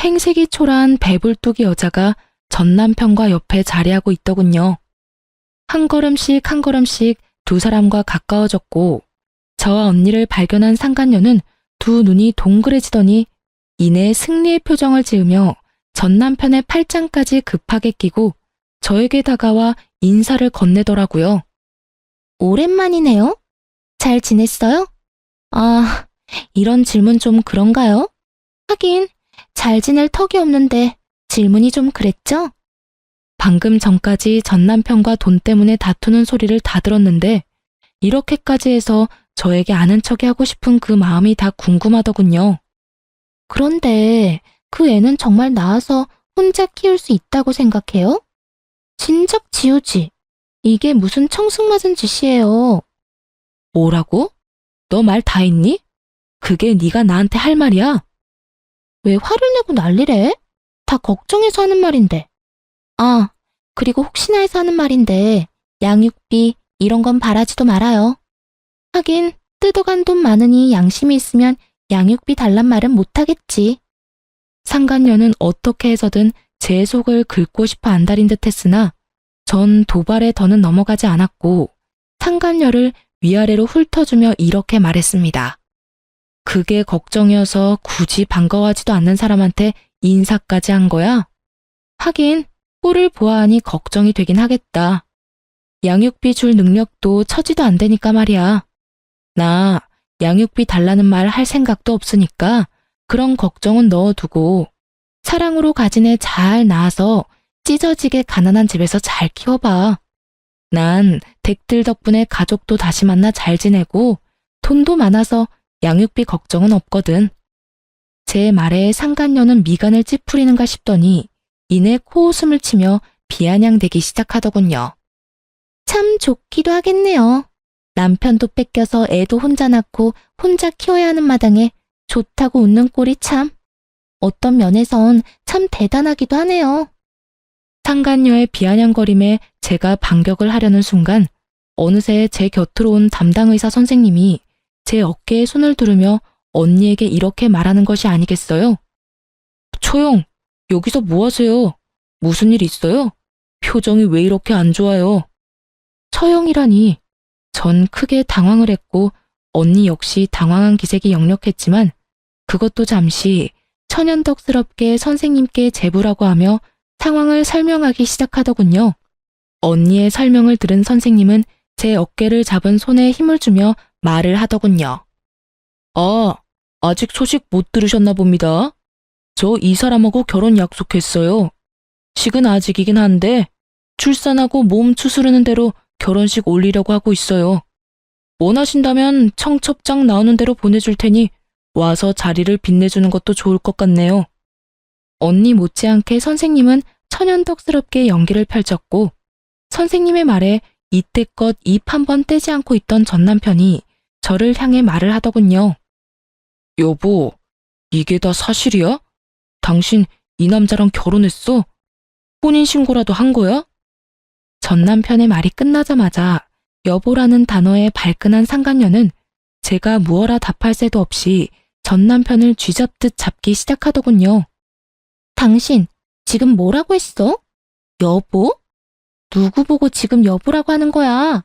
행색이 초라한 배불뚝이 여자가 전 남편과 옆에 자리하고 있더군요. 한 걸음씩 한 걸음씩 두 사람과 가까워졌고 저와 언니를 발견한 상간녀는 두 눈이 동그래지더니 이내 승리의 표정을 지으며 전 남편의 팔짱까지 급하게 끼고 저에게 다가와 인사를 건네더라고요. 오랜만이네요. 잘 지냈어요? 아, 이런 질문 좀 그런가요? 하긴, 잘 지낼 턱이 없는데 질문이 좀 그랬죠? 방금 전까지 전 남편과 돈 때문에 다투는 소리를 다 들었는데 이렇게까지 해서 저에게 아는 척이 하고 싶은 그 마음이 다 궁금하더군요. 그런데 그 애는 정말 낳아서 혼자 키울 수 있다고 생각해요? 진작 지우지. 이게 무슨 청승맞은 짓이에요. 뭐라고? 너 말 다 했니? 그게 네가 나한테 할 말이야? 왜 화를 내고 난리래? 다 걱정해서 하는 말인데. 아, 그리고 혹시나 해서 하는 말인데 양육비 이런 건 바라지도 말아요. 하긴 뜯어간 돈 많으니 양심이 있으면 양육비 달란 말은 못하겠지. 상간녀는 어떻게 해서든 제 속을 긁고 싶어 안달인 듯 했으나 전 도발에 더는 넘어가지 않았고 상간녀를 위아래로 훑어주며 이렇게 말했습니다. 그게 걱정이어서 굳이 반가워하지도 않는 사람한테 인사까지 한 거야? 하긴 꼴을 보아하니 걱정이 되긴 하겠다. 양육비 줄 능력도 처지도 안 되니까 말이야. 나 양육비 달라는 말 할 생각도 없으니까 그런 걱정은 넣어두고 사랑으로 가진 애 잘 낳아서 찢어지게 가난한 집에서 잘 키워봐. 난 댁들 덕분에 가족도 다시 만나 잘 지내고 돈도 많아서 양육비 걱정은 없거든. 제 말에 상간녀는 미간을 찌푸리는가 싶더니 이내 코웃음을 치며 비아냥대기 시작하더군요. 참 좋기도 하겠네요. 남편도 뺏겨서 애도 혼자 낳고 혼자 키워야 하는 마당에 좋다고 웃는 꼴이 참. 어떤 면에선 참 대단하기도 하네요. 상간녀의 비아냥거림에 제가 반격을 하려는 순간 어느새 제 곁으로 온 담당 의사 선생님이 제 어깨에 손을 두르며 언니에게 이렇게 말하는 것이 아니겠어요? 초영, 여기서 뭐 하세요? 무슨 일 있어요? 표정이 왜 이렇게 안 좋아요? 처영이라니. 전 크게 당황을 했고 언니 역시 당황한 기색이 역력했지만 그것도 잠시 천연덕스럽게 선생님께 제부라고 하며 상황을 설명하기 시작하더군요. 언니의 설명을 들은 선생님은 제 어깨를 잡은 손에 힘을 주며 말을 하더군요. 아, 아직 소식 못 들으셨나 봅니다. 저 이 사람하고 결혼 약속했어요. 식은 아직이긴 한데 출산하고 몸 추스르는 대로 결혼식 올리려고 하고 있어요. 원하신다면 청첩장 나오는 대로 보내줄 테니 와서 자리를 빛내주는 것도 좋을 것 같네요. 언니 못지않게 선생님은 천연덕스럽게 연기를 펼쳤고 선생님의 말에 이때껏 입 한 번 떼지 않고 있던 전 남편이 저를 향해 말을 하더군요. 여보, 이게 다 사실이야? 당신 이 남자랑 결혼했어? 혼인신고라도 한 거야? 전 남편의 말이 끝나자마자 여보라는 단어에 발끈한 상간녀는 제가 무어라 답할 새도 없이 전 남편을 쥐잡듯 잡기 시작하더군요. 당신, 지금 뭐라고 했어? 여보? 누구 보고 지금 여보라고 하는 거야?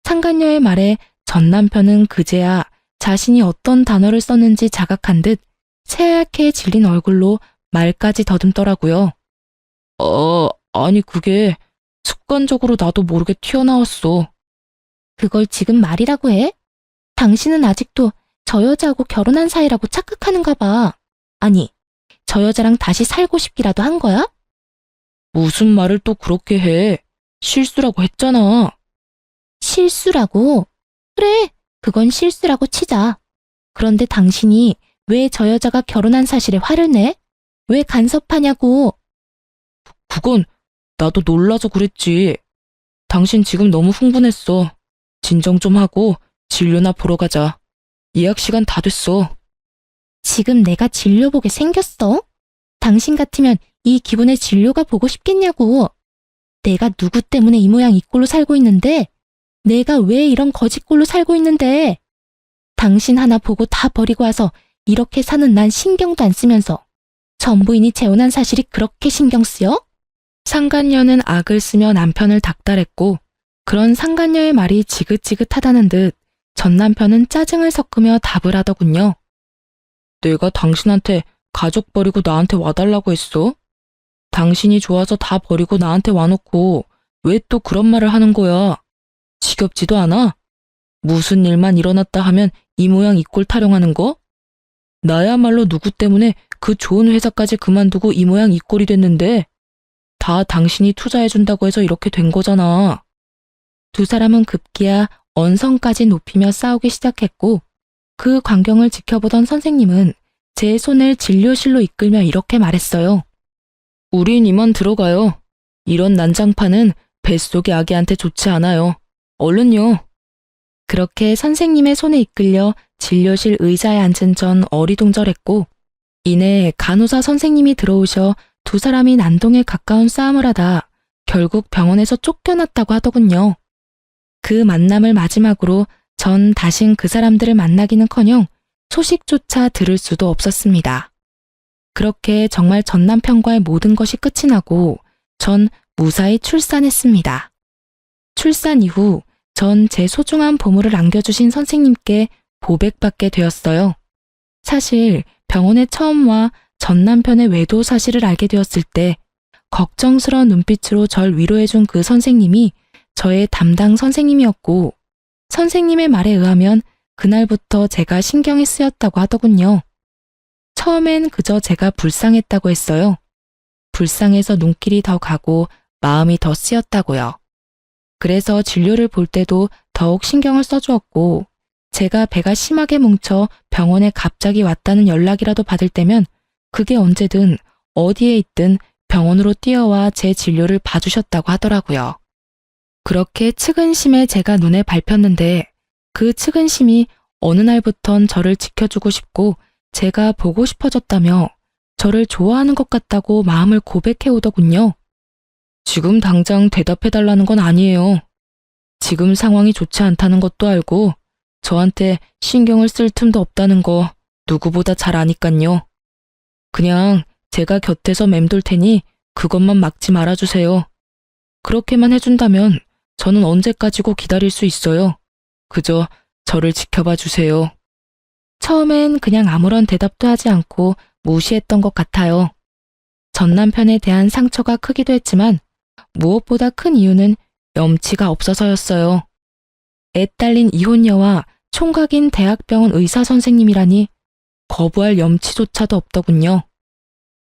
상간녀의 말에 전 남편은 그제야 자신이 어떤 단어를 썼는지 자각한 듯 새하얗게 질린 얼굴로 말까지 더듬더라고요. 아니 그게 습관적으로 나도 모르게 튀어나왔어. 그걸 지금 말이라고 해? 당신은 아직도 저 여자하고 결혼한 사이라고 착각하는가 봐. 아니, 저 여자랑 다시 살고 싶기라도 한 거야? 무슨 말을 또 그렇게 해. 실수라고 했잖아. 실수라고? 그래, 그건 실수라고 치자. 그런데 당신이 왜 저 여자가 결혼한 사실에 화를 내? 왜 간섭하냐고. 그건 나도 놀라서 그랬지. 당신 지금 너무 흥분했어. 진정 좀 하고 진료나 보러 가자. 예약 시간 다 됐어. 지금 내가 진료 보게 생겼어? 당신 같으면 이 기분에 진료가 보고 싶겠냐고. 내가 누구 때문에 이 모양 이 꼴로 살고 있는데, 내가 왜 이런 거지 꼴로 살고 있는데, 당신 하나 보고 다 버리고 와서 이렇게 사는 난 신경도 안 쓰면서 전부인이 재혼한 사실이 그렇게 신경 쓰여? 상간녀는 악을 쓰며 남편을 닥달했고 그런 상간녀의 말이 지긋지긋하다는 듯 전 남편은 짜증을 섞으며 답을 하더군요. 내가 당신한테 가족 버리고 나한테 와달라고 했어? 당신이 좋아서 다 버리고 나한테 와놓고 왜 또 그런 말을 하는 거야? 지겹지도 않아? 무슨 일만 일어났다 하면 이 모양 이 꼴 타령하는 거? 나야말로 누구 때문에 그 좋은 회사까지 그만두고 이 모양 이 꼴이 됐는데 다 당신이 투자해준다고 해서 이렇게 된 거잖아. 두 사람은 급기야 언성까지 높이며 싸우기 시작했고 그 광경을 지켜보던 선생님은 제 손을 진료실로 이끌며 이렇게 말했어요. 우린 이만 들어가요. 이런 난장판은 뱃속의 아기한테 좋지 않아요. 얼른요. 그렇게 선생님의 손에 이끌려 진료실 의자에 앉은 전 어리둥절했고 이내 간호사 선생님이 들어오셔 두 사람이 난동에 가까운 싸움을 하다 결국 병원에서 쫓겨났다고 하더군요. 그 만남을 마지막으로 전 다신 그 사람들을 만나기는커녕 소식조차 들을 수도 없었습니다. 그렇게 정말 전 남편과의 모든 것이 끝이 나고 전 무사히 출산했습니다. 출산 이후 전 제 소중한 보물을 안겨주신 선생님께 보백받게 되었어요. 사실 병원에 처음 와 전 남편의 외도 사실을 알게 되었을 때 걱정스러운 눈빛으로 절 위로해준 그 선생님이 저의 담당 선생님이었고 선생님의 말에 의하면 그날부터 제가 신경이 쓰였다고 하더군요. 처음엔 그저 제가 불쌍했다고 했어요. 불쌍해서 눈길이 더 가고 마음이 더 쓰였다고요. 그래서 진료를 볼 때도 더욱 신경을 써주었고 제가 배가 심하게 뭉쳐 병원에 갑자기 왔다는 연락이라도 받을 때면 그게 언제든 어디에 있든 병원으로 뛰어와 제 진료를 봐주셨다고 하더라고요. 그렇게 측은심에 제가 눈에 밟혔는데 그 측은심이 어느 날부턴 저를 지켜주고 싶고 제가 보고 싶어졌다며 저를 좋아하는 것 같다고 마음을 고백해 오더군요. 지금 당장 대답해달라는 건 아니에요. 지금 상황이 좋지 않다는 것도 알고 저한테 신경을 쓸 틈도 없다는 거 누구보다 잘 아니깐요. 그냥 제가 곁에서 맴돌 테니 그것만 막지 말아주세요. 그렇게만 해준다면 저는 언제까지고 기다릴 수 있어요. 그저 저를 지켜봐 주세요. 처음엔 그냥 아무런 대답도 하지 않고 무시했던 것 같아요. 전 남편에 대한 상처가 크기도 했지만 무엇보다 큰 이유는 염치가 없어서였어요. 애 딸린 이혼녀와 총각인 대학병원 의사 선생님이라니 거부할 염치조차도 없더군요.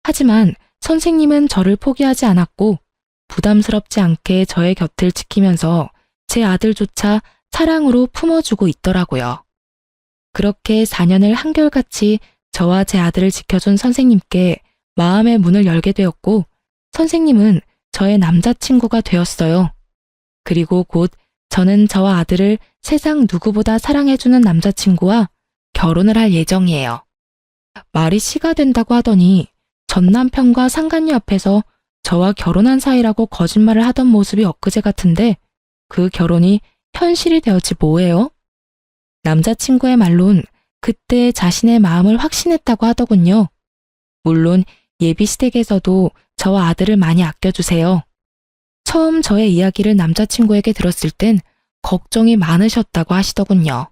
하지만 선생님은 저를 포기하지 않았고 부담스럽지 않게 저의 곁을 지키면서 제 아들조차 사랑으로 품어주고 있더라고요. 그렇게 4년을 한결같이 저와 제 아들을 지켜준 선생님께 마음의 문을 열게 되었고 선생님은 저의 남자친구가 되었어요. 그리고 곧 저는 저와 아들을 세상 누구보다 사랑해주는 남자친구와 결혼을 할 예정이에요. 말이 씨가 된다고 하더니 전 남편과 상간녀 앞에서 저와 결혼한 사이라고 거짓말을 하던 모습이 엊그제 같은데 그 결혼이 현실이 되었지 뭐예요? 남자친구의 말론 그때 자신의 마음을 확신했다고 하더군요. 물론 예비 시댁에서도 저와 아들을 많이 아껴주세요. 처음 저의 이야기를 남자친구에게 들었을 땐 걱정이 많으셨다고 하시더군요.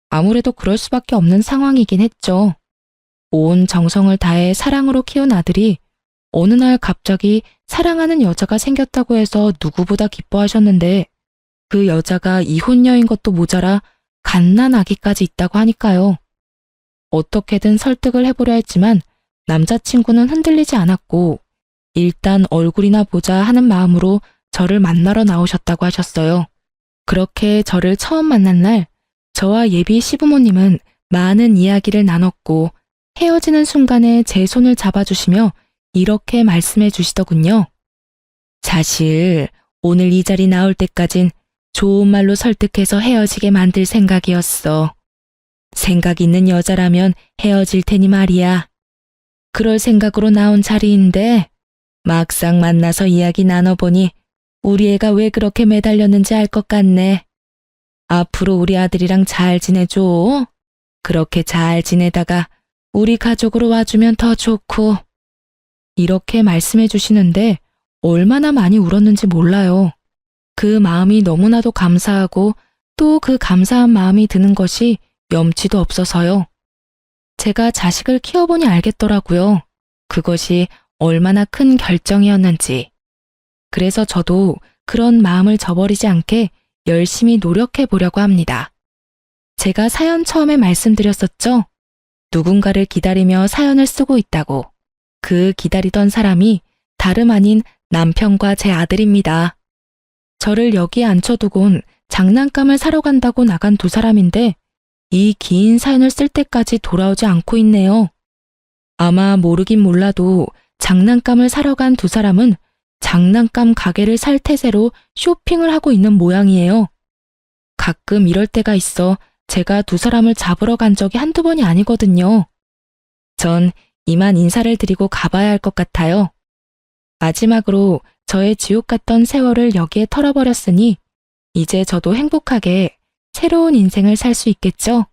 아무래도 그럴 수밖에 없는 상황이긴 했죠. 온 정성을 다해 사랑으로 키운 아들이 어느 날 갑자기 사랑하는 여자가 생겼다고 해서 누구보다 기뻐하셨는데 그 여자가 이혼녀인 것도 모자라 갓난아기까지 있다고 하니까요. 어떻게든 설득을 해보려 했지만 남자친구는 흔들리지 않았고 일단 얼굴이나 보자 하는 마음으로 저를 만나러 나오셨다고 하셨어요. 그렇게 저를 처음 만난 날 저와 예비 시부모님은 많은 이야기를 나눴고 헤어지는 순간에 제 손을 잡아주시며 이렇게 말씀해 주시더군요. 사실 오늘 이 자리 나올 때까진 좋은 말로 설득해서 헤어지게 만들 생각이었어. 생각 있는 여자라면 헤어질 테니 말이야. 그럴 생각으로 나온 자리인데 막상 만나서 이야기 나눠보니 우리 애가 왜 그렇게 매달렸는지 알 것 같네. 앞으로 우리 아들이랑 잘 지내줘. 그렇게 잘 지내다가 우리 가족으로 와주면 더 좋고. 이렇게 말씀해 주시는데 얼마나 많이 울었는지 몰라요. 그 마음이 너무나도 감사하고 또 그 감사한 마음이 드는 것이 염치도 없어서요. 제가 자식을 키워보니 알겠더라고요. 그것이 얼마나 큰 결정이었는지. 그래서 저도 그런 마음을 저버리지 않게 열심히 노력해 보려고 합니다. 제가 사연 처음에 말씀드렸었죠? 누군가를 기다리며 사연을 쓰고 있다고. 그 기다리던 사람이 다름 아닌 남편과 제 아들입니다. 저를 여기에 앉혀두곤 장난감을 사러 간다고 나간 두 사람인데 이 긴 사연을 쓸 때까지 돌아오지 않고 있네요. 아마 모르긴 몰라도 장난감을 사러 간 두 사람은 장난감 가게를 살 태세로 쇼핑을 하고 있는 모양이에요. 가끔 이럴 때가 있어 제가 두 사람을 잡으러 간 적이 한두 번이 아니거든요. 전 이만 인사를 드리고 가봐야 할 것 같아요. 마지막으로 저의 지옥 같던 세월을 여기에 털어버렸으니 이제 저도 행복하게 새로운 인생을 살 수 있겠죠?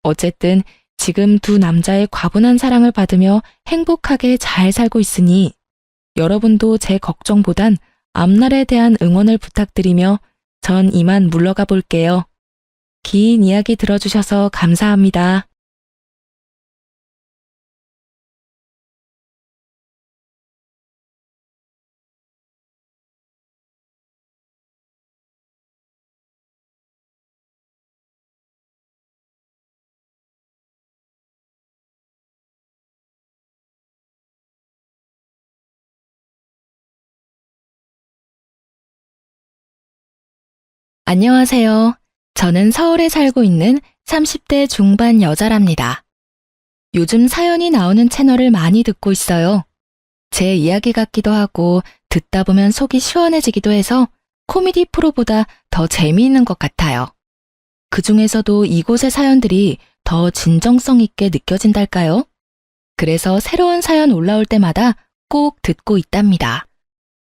어쨌든 지금 두 남자의 과분한 사랑을 받으며 행복하게 잘 살고 있으니 여러분도 제 걱정보단 앞날에 대한 응원을 부탁드리며 전 이만 물러가 볼게요. 긴 이야기 들어주셔서 감사합니다. 안녕하세요. 저는 서울에 살고 있는 30대 중반 여자랍니다. 요즘 사연이 나오는 채널을 많이 듣고 있어요. 제 이야기 같기도 하고 듣다 보면 속이 시원해지기도 해서 코미디 프로보다 더 재미있는 것 같아요. 그 중에서도 이곳의 사연들이 더 진정성 있게 느껴진달까요? 그래서 새로운 사연 올라올 때마다 꼭 듣고 있답니다.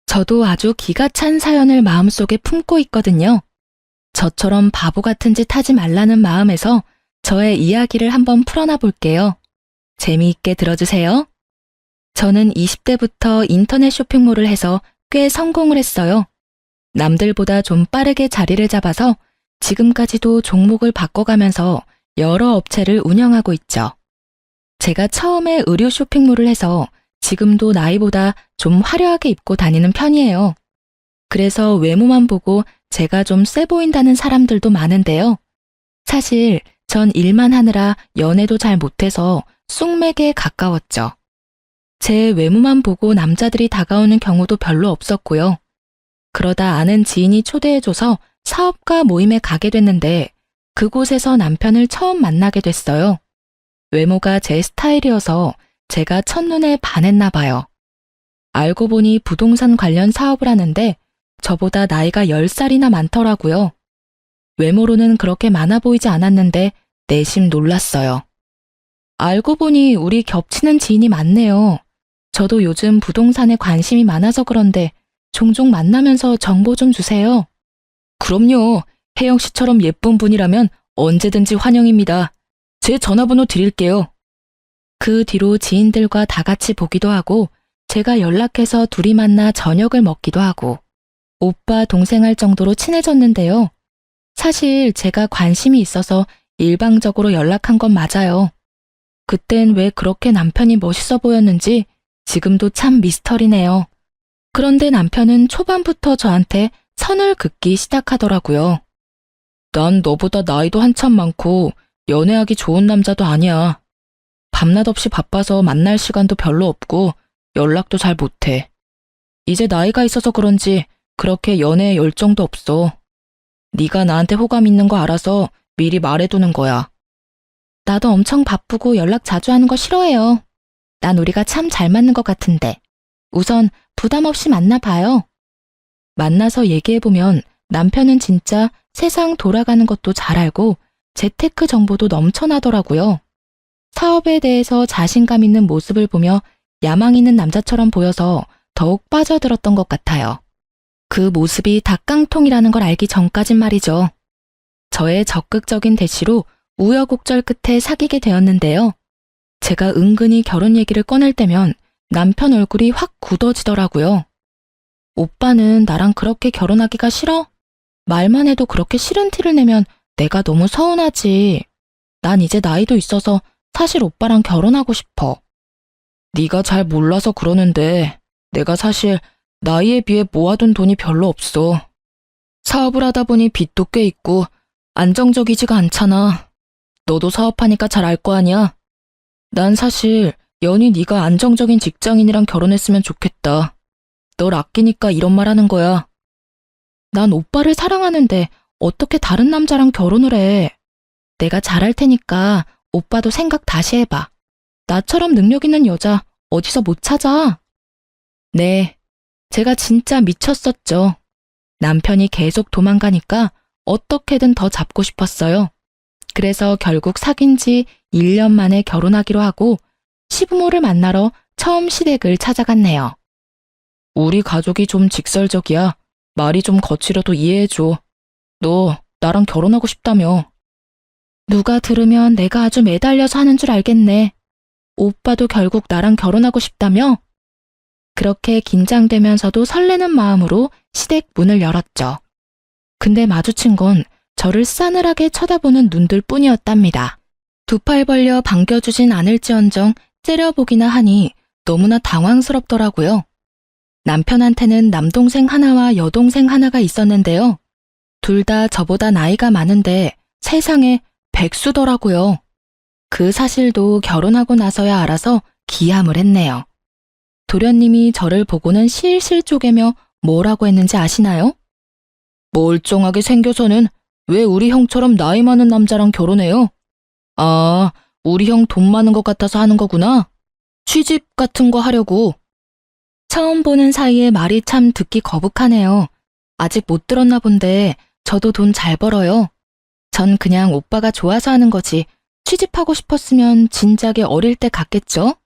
저도 아주 기가 찬 사연을 마음속에 품고 있거든요. 저처럼 바보 같은 짓 하지 말라는 마음에서 저의 이야기를 한번 풀어놔 볼게요. 재미있게 들어주세요. 저는 20대부터 인터넷 쇼핑몰을 해서 꽤 성공을 했어요. 남들보다 좀 빠르게 자리를 잡아서 지금까지도 종목을 바꿔가면서 여러 업체를 운영하고 있죠. 제가 처음에 의류 쇼핑몰을 해서 지금도 나이보다 좀 화려하게 입고 다니는 편이에요. 그래서 외모만 보고 제가 좀 세 보인다는 사람들도 많은데요. 사실 전 일만 하느라 연애도 잘 못해서 쑥맥에 가까웠죠. 제 외모만 보고 남자들이 다가오는 경우도 별로 없었고요. 그러다 아는 지인이 초대해줘서 사업가 모임에 가게 됐는데 그곳에서 남편을 처음 만나게 됐어요. 외모가 제 스타일이어서 제가 첫눈에 반했나 봐요. 알고 보니 부동산 관련 사업을 하는데 저보다 나이가 10살이나 많더라고요. 외모로는 그렇게 많아 보이지 않았는데 내심 놀랐어요. 알고 보니 우리 겹치는 지인이 많네요. 저도 요즘 부동산에 관심이 많아서 그런데 종종 만나면서 정보 좀 주세요. 그럼요. 혜영 씨처럼 예쁜 분이라면 언제든지 환영입니다. 제 전화번호 드릴게요. 그 뒤로 지인들과 다 같이 보기도 하고 제가 연락해서 둘이 만나 저녁을 먹기도 하고 오빠 동생 할 정도로 친해졌는데요. 사실 제가 관심이 있어서 일방적으로 연락한 건 맞아요. 그땐 왜 그렇게 남편이 멋있어 보였는지 지금도 참 미스터리네요. 그런데 남편은 초반부터 저한테 선을 긋기 시작하더라고요. 난 너보다 나이도 한참 많고 연애하기 좋은 남자도 아니야. 밤낮 없이 바빠서 만날 시간도 별로 없고 연락도 잘 못해. 이제 나이가 있어서 그런지 그렇게 연애에 열정도 없어. 네가 나한테 호감 있는 거 알아서 미리 말해두는 거야. 나도 엄청 바쁘고 연락 자주 하는 거 싫어해요. 난 우리가 참 잘 맞는 것 같은데. 우선 부담 없이 만나봐요. 만나서 얘기해보면 남편은 진짜 세상 돌아가는 것도 잘 알고 재테크 정보도 넘쳐나더라고요. 사업에 대해서 자신감 있는 모습을 보며 야망 있는 남자처럼 보여서 더욱 빠져들었던 것 같아요. 그 모습이 닭깡통이라는 걸 알기 전까진 말이죠. 저의 적극적인 대시로 우여곡절 끝에 사귀게 되었는데요. 제가 은근히 결혼 얘기를 꺼낼 때면 남편 얼굴이 확 굳어지더라고요. 오빠는 나랑 그렇게 결혼하기가 싫어? 말만 해도 그렇게 싫은 티를 내면 내가 너무 서운하지. 난 이제 나이도 있어서 사실 오빠랑 결혼하고 싶어. 네가 잘 몰라서 그러는데 내가 사실 나이에 비해 모아둔 돈이 별로 없어. 사업을 하다 보니 빚도 꽤 있고 안정적이지가 않잖아. 너도 사업하니까 잘 알 거 아니야? 난 사실 연희 네가 안정적인 직장인이랑 결혼했으면 좋겠다. 널 아끼니까 이런 말 하는 거야. 난 오빠를 사랑하는데 어떻게 다른 남자랑 결혼을 해. 내가 잘할 테니까 오빠도 생각 다시 해봐. 나처럼 능력 있는 여자 어디서 못 찾아? 네, 제가 진짜 미쳤었죠. 남편이 계속 도망가니까 어떻게든 더 잡고 싶었어요. 그래서 결국 사귄 지 1년 만에 결혼하기로 하고 시부모를 만나러 처음 시댁을 찾아갔네요. 우리 가족이 좀 직설적이야. 말이 좀 거칠어도 이해해줘. 너 나랑 결혼하고 싶다며. 누가 들으면 내가 아주 매달려서 하는 줄 알겠네. 오빠도 결국 나랑 결혼하고 싶다며? 그렇게 긴장되면서도 설레는 마음으로 시댁 문을 열었죠. 근데 마주친 건 저를 싸늘하게 쳐다보는 눈들 뿐이었답니다. 두 팔 벌려 반겨주진 않을지언정 째려보기나 하니 너무나 당황스럽더라고요. 남편한테는 남동생 하나와 여동생 하나가 있었는데요. 둘 다 저보다 나이가 많은데 세상에 백수더라고요. 그 사실도 결혼하고 나서야 알아서 기함을 했네요. 도련님이 저를 보고는 실실 쪼개며 뭐라고 했는지 아시나요? 멀쩡하게 생겨서는 왜 우리 형처럼 나이 많은 남자랑 결혼해요? 아, 우리 형 돈 많은 것 같아서 하는 거구나. 취집 같은 거 하려고. 처음 보는 사이에 말이 참 듣기 거북하네요. 아직 못 들었나 본데 저도 돈 잘 벌어요. 전 그냥 오빠가 좋아서 하는 거지 취집하고 싶었으면 진작에 어릴 때 갔겠죠?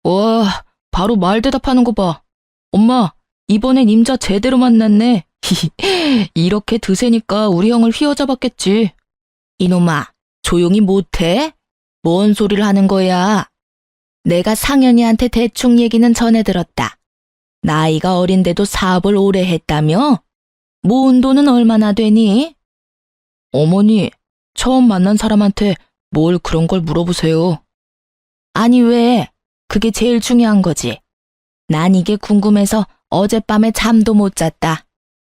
와, 바로 말 대답하는 거 봐. 엄마, 이번엔 임자 제대로 만났네. 이렇게 드세니까 우리 형을 휘어잡았겠지. 이놈아, 조용히 못해? 뭔 소리를 하는 거야? 내가 상현이한테 대충 얘기는 전해 들었다. 나이가 어린데도 사업을 오래 했다며? 모은 돈은 얼마나 되니? 어머니, 처음 만난 사람한테 뭘 그런 걸 물어보세요. 아니 왜? 그게 제일 중요한 거지. 난 이게 궁금해서 어젯밤에 잠도 못 잤다.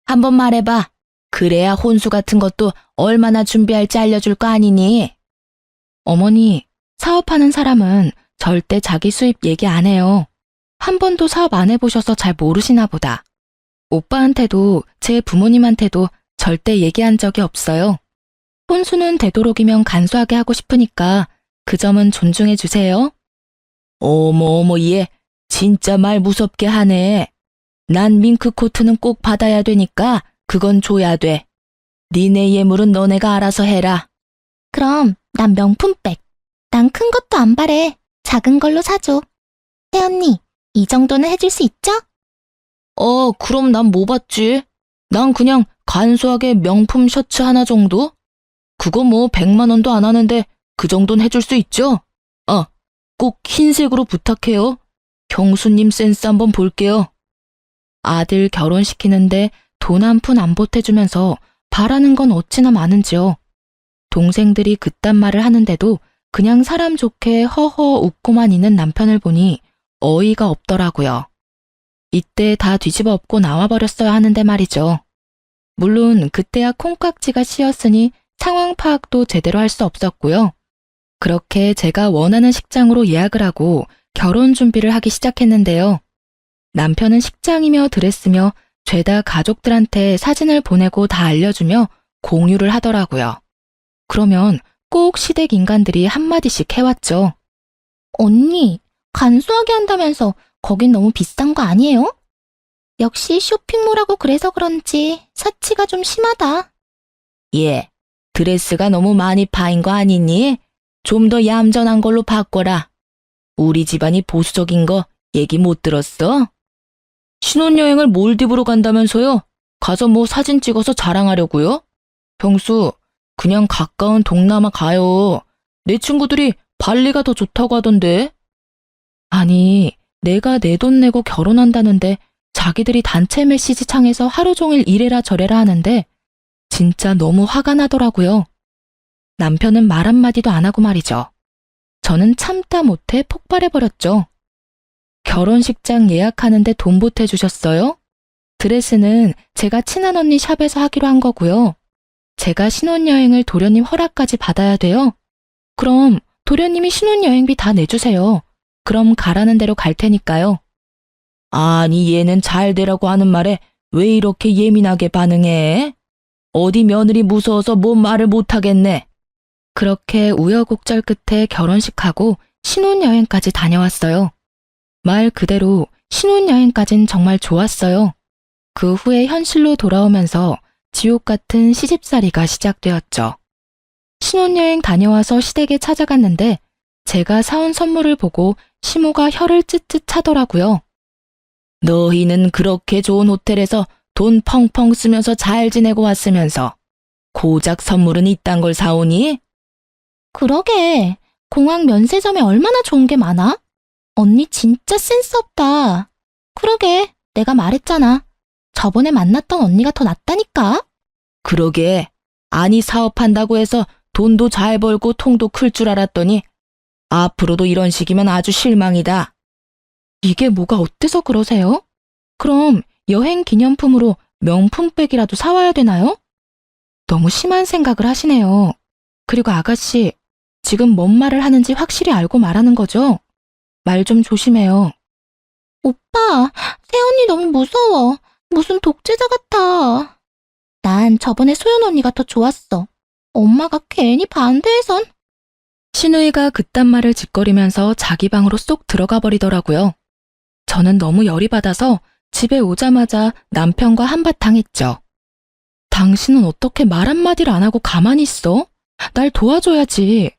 한번 말해봐. 그래야 혼수 같은 것도 얼마나 준비할지 알려줄 거 아니니? 어머니, 사업하는 사람은 절대 자기 수입 얘기 안 해요. 한 번도 사업 안 해보셔서 잘 모르시나 보다. 오빠한테도 제 부모님한테도 절대 얘기한 적이 없어요. 혼수는 되도록이면 간소하게 하고 싶으니까 그 점은 존중해 주세요. 어머 얘 진짜 말 무섭게 하네. 난 밍크코트는 꼭 받아야 되니까 그건 줘야 돼. 니네 예물은 너네가 알아서 해라. 그럼 난 명품백. 난 큰 것도 안 바래. 작은 걸로 사줘. 혜언니, 이 정도는 해줄 수 있죠? 그럼 난 뭐 받지? 난 그냥 간소하게 명품 셔츠 하나 정도? 그거 뭐 100만 원도 안 하는데 그 정도는 해줄 수 있죠? 꼭 흰색으로 부탁해요. 경수님 센스 한번 볼게요. 아들 결혼시키는데 돈 한 푼 안 보태주면서 바라는 건 어찌나 많은지요. 동생들이 그딴 말을 하는데도 그냥 사람 좋게 허허 웃고만 있는 남편을 보니 어이가 없더라고요. 이때 다 뒤집어 엎고 나와버렸어야 하는데 말이죠. 물론 그때야 콩깍지가 씌었으니 상황 파악도 제대로 할 수 없었고요. 그렇게 제가 원하는 식장으로 예약을 하고 결혼 준비를 하기 시작했는데요. 남편은 식장이며 드레스며 죄다 가족들한테 사진을 보내고 다 알려주며 공유를 하더라고요. 그러면 꼭 시댁 인간들이 한마디씩 해왔죠. 언니, 간소하게 한다면서 거긴 너무 비싼 거 아니에요? 역시 쇼핑몰하고 그래서 그런지 사치가 좀 심하다. 예, 드레스가 너무 많이 파인 거 아니니? 좀 더 얌전한 걸로 바꿔라. 우리 집안이 보수적인 거 얘기 못 들었어? 신혼여행을 몰디브로 간다면서요? 가서 뭐 사진 찍어서 자랑하려고요? 병수, 그냥 가까운 동남아 가요. 내 친구들이 발리가 더 좋다고 하던데. 아니, 내가 내 돈 내고 결혼한다는데 자기들이 단체 메시지 창에서 하루 종일 이래라 저래라 하는데 진짜 너무 화가 나더라고요. 남편은 말 한마디도 안 하고 말이죠. 저는 참다 못해 폭발해버렸죠. 결혼식장 예약하는데 돈 보태주셨어요? 드레스는 제가 친한 언니 샵에서 하기로 한 거고요. 제가 신혼여행을 도련님 허락까지 받아야 돼요? 그럼 도련님이 신혼여행비 다 내주세요. 그럼 가라는 대로 갈 테니까요. 아니 얘는 잘 되라고 하는 말에 왜 이렇게 예민하게 반응해? 어디 며느리 무서워서 뭔 말을 못하겠네. 그렇게 우여곡절 끝에 결혼식하고 신혼여행까지 다녀왔어요. 말 그대로 신혼여행까진 정말 좋았어요. 그 후에 현실로 돌아오면서 지옥 같은 시집살이가 시작되었죠. 신혼여행 다녀와서 시댁에 찾아갔는데 제가 사온 선물을 보고 시모가 혀를 쯧쯧 차더라고요. 너희는 그렇게 좋은 호텔에서 돈 펑펑 쓰면서 잘 지내고 왔으면서 고작 선물은 이딴 걸 사오니? 그러게, 공항 면세점에 얼마나 좋은 게 많아? 언니 진짜 센스 없다. 그러게, 내가 말했잖아. 저번에 만났던 언니가 더 낫다니까? 그러게, 아니 사업한다고 해서 돈도 잘 벌고 통도 클 줄 알았더니 앞으로도 이런 식이면 아주 실망이다. 이게 뭐가 어때서 그러세요? 그럼 여행 기념품으로 명품백이라도 사와야 되나요? 너무 심한 생각을 하시네요. 그리고 아가씨, 지금 뭔 말을 하는지 확실히 알고 말하는 거죠? 말 좀 조심해요. 오빠, 새언니 너무 무서워. 무슨 독재자 같아. 난 저번에 소연 언니가 더 좋았어. 엄마가 괜히 반대해선. 신우이가 그딴 말을 짓거리면서 자기 방으로 쏙 들어가 버리더라고요. 저는 너무 열이 받아서 집에 오자마자 남편과 한바탕 했죠. 당신은 어떻게 말 한마디를 안 하고 가만히 있어? 날 도와줘야지.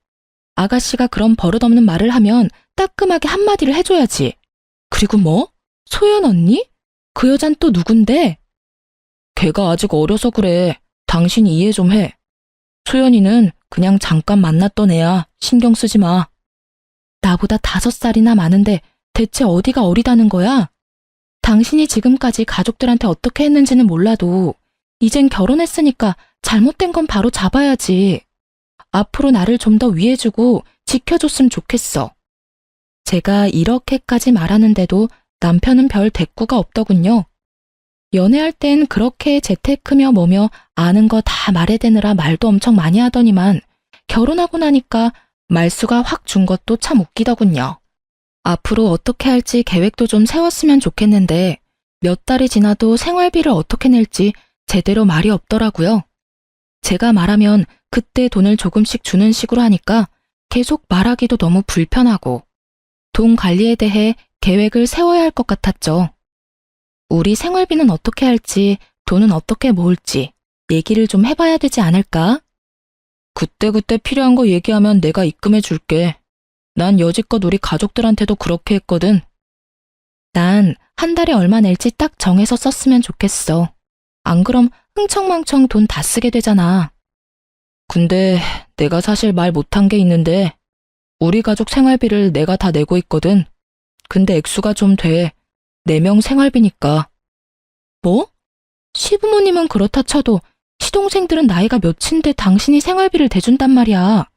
아가씨가 그런 버릇없는 말을 하면 따끔하게 한마디를 해줘야지. 그리고 뭐? 소연 언니? 그 여잔 또 누군데? 걔가 아직 어려서 그래. 당신이 이해 좀 해. 소연이는 그냥 잠깐 만났던 애야. 신경 쓰지 마. 나보다 5살이나 많은데 대체 어디가 어리다는 거야? 당신이 지금까지 가족들한테 어떻게 했는지는 몰라도 이젠 결혼했으니까 잘못된 건 바로 잡아야지. 앞으로 나를 좀 더 위해주고 지켜줬으면 좋겠어. 제가 이렇게까지 말하는데도 남편은 별 대꾸가 없더군요. 연애할 땐 그렇게 재테크며 뭐며 아는 거 다 말해대느라 말도 엄청 많이 하더니만 결혼하고 나니까 말수가 확 준 것도 참 웃기더군요. 앞으로 어떻게 할지 계획도 좀 세웠으면 좋겠는데 몇 달이 지나도 생활비를 어떻게 낼지 제대로 말이 없더라고요. 제가 말하면 그때 돈을 조금씩 주는 식으로 하니까 계속 말하기도 너무 불편하고 돈 관리에 대해 계획을 세워야 할 것 같았죠. 우리 생활비는 어떻게 할지, 돈은 어떻게 모을지 얘기를 좀 해봐야 되지 않을까? 그때그때 필요한 거 얘기하면 내가 입금해 줄게. 난 여지껏 우리 가족들한테도 그렇게 했거든. 난 한 달에 얼마 낼지 딱 정해서 썼으면 좋겠어. 안 그럼 흥청망청 돈 다 쓰게 되잖아. 근데 내가 사실 말 못한 게 있는데 우리 가족 생활비를 내가 다 내고 있거든. 근데 액수가 좀 돼. 4명 생활비니까. 뭐? 시부모님은 그렇다 쳐도 시동생들은 나이가 몇인데 당신이 생활비를 대준단 말이야.